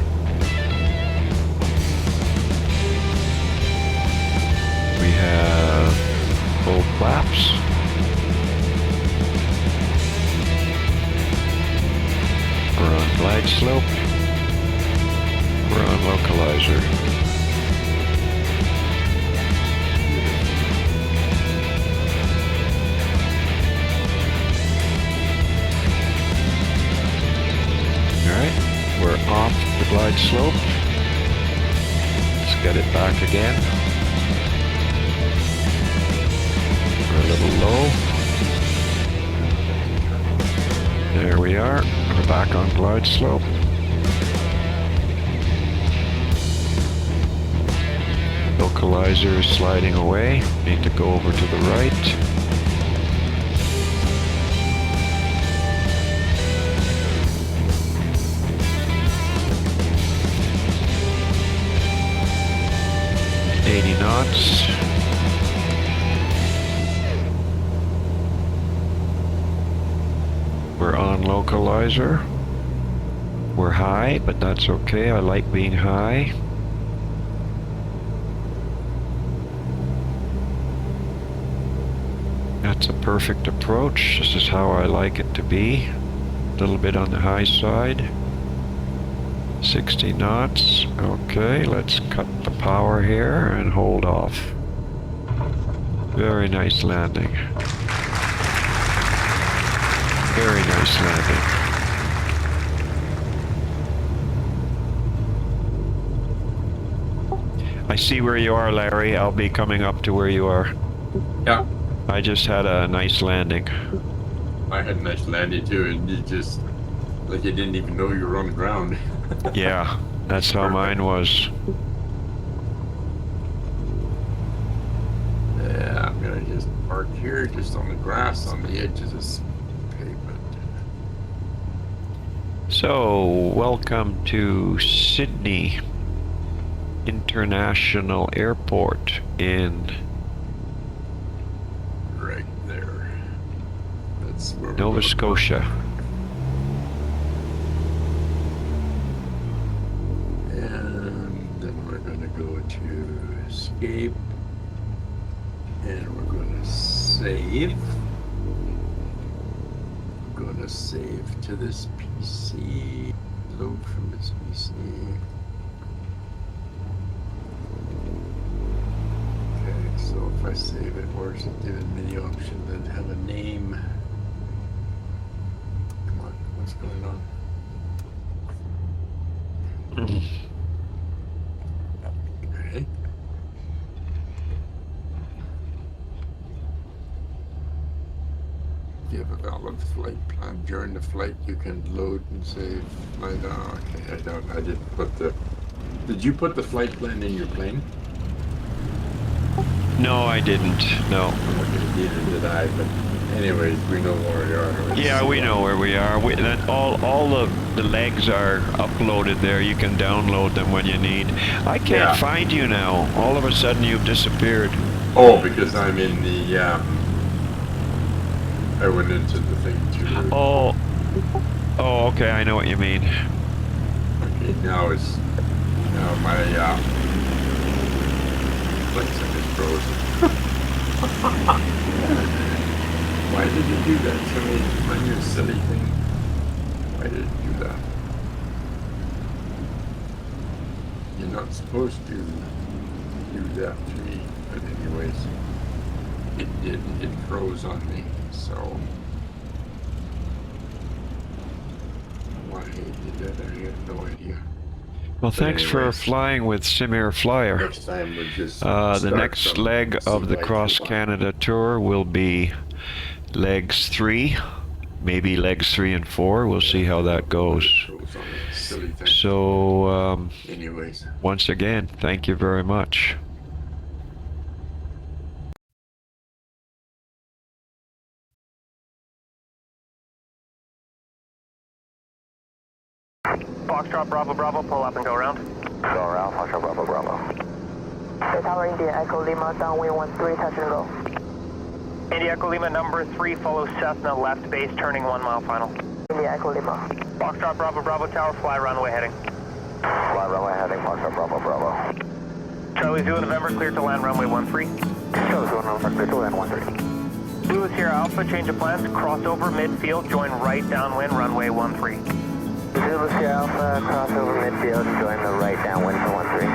We have full flaps. We're on glide slope. We're on localizer. Alright, we're off the glide slope. Let's get it back again. We're a little low. There we are. We're back on glide slope. Localizer is sliding away. Need to go over to the right. Knots. We're on localizer. We're high, but that's okay. I like being high. That's a perfect approach. This is how I like it to be. A little bit on the high side. 60 knots. Okay, let's cut the power here and hold off. Very nice landing. Very nice landing. I see where you are, Larry. I'll be coming up to where you are. Yeah. I just had a nice landing. I had a nice landing too, and you just, like you didn't even know you were on the ground. Yeah, that's how mine was. Yeah, I'm gonna just park here, just on the grass, on the edge of this pavement. So, welcome to Sydney International Airport in Right there. That's where we're Nova going. Scotia. And then we're going to go to escape. And we're going to save. We're going to save to this PC. Load from this PC. Okay, so if I save it, where's it giving me the option to have a name? Come on, what's going on? Okay. If you have a valid flight plan during the flight, you can load and save flight. Oh, okay, I didn't put the. Did you put the flight plan in your plane? No, I didn't. No. Okay, neither did I, but anyways, we know where we are. Yeah, we know where we are. All the legs are uploaded there. You can download them when you need. I can't find you now. All of a sudden, you've disappeared. Oh, because I'm in the. I went into the thing too. Oh, okay. I know what you mean. Okay, now my flight sim is frozen. Why did you do that to me on your silly thing? Why did you do that? You're not supposed to do that to me, but anyways, it did. It froze on me, so why it did that, I have no idea. Well, thanks for flying with Simair Flyer. Next time we'll just The next leg of the Cross Canada tour will be legs 3, maybe legs 3 and 4. We'll see how that goes. So, anyways, once again, thank you very much. Foxtrot Bravo Bravo, pull up and go around. Go around, Foxtrot Bravo Bravo. Tower India Echo Lima, downwind 13, touch and go. India Echo Lima number 3, follow Cessna left base, turning 1 mile final. India Echo Lima. Foxtrot Bravo Bravo Tower, fly runway heading. Fly runway heading, Foxtrot Bravo Bravo. Charlie Zulu November, clear to land runway 13. Charlie Zulu November, clear to land 13. Zulu Sierra Alpha, change of plans, crossover midfield, join right downwind runway 13. Zulu Sierra Alpha, crossover midfield, join the right downwind for 13.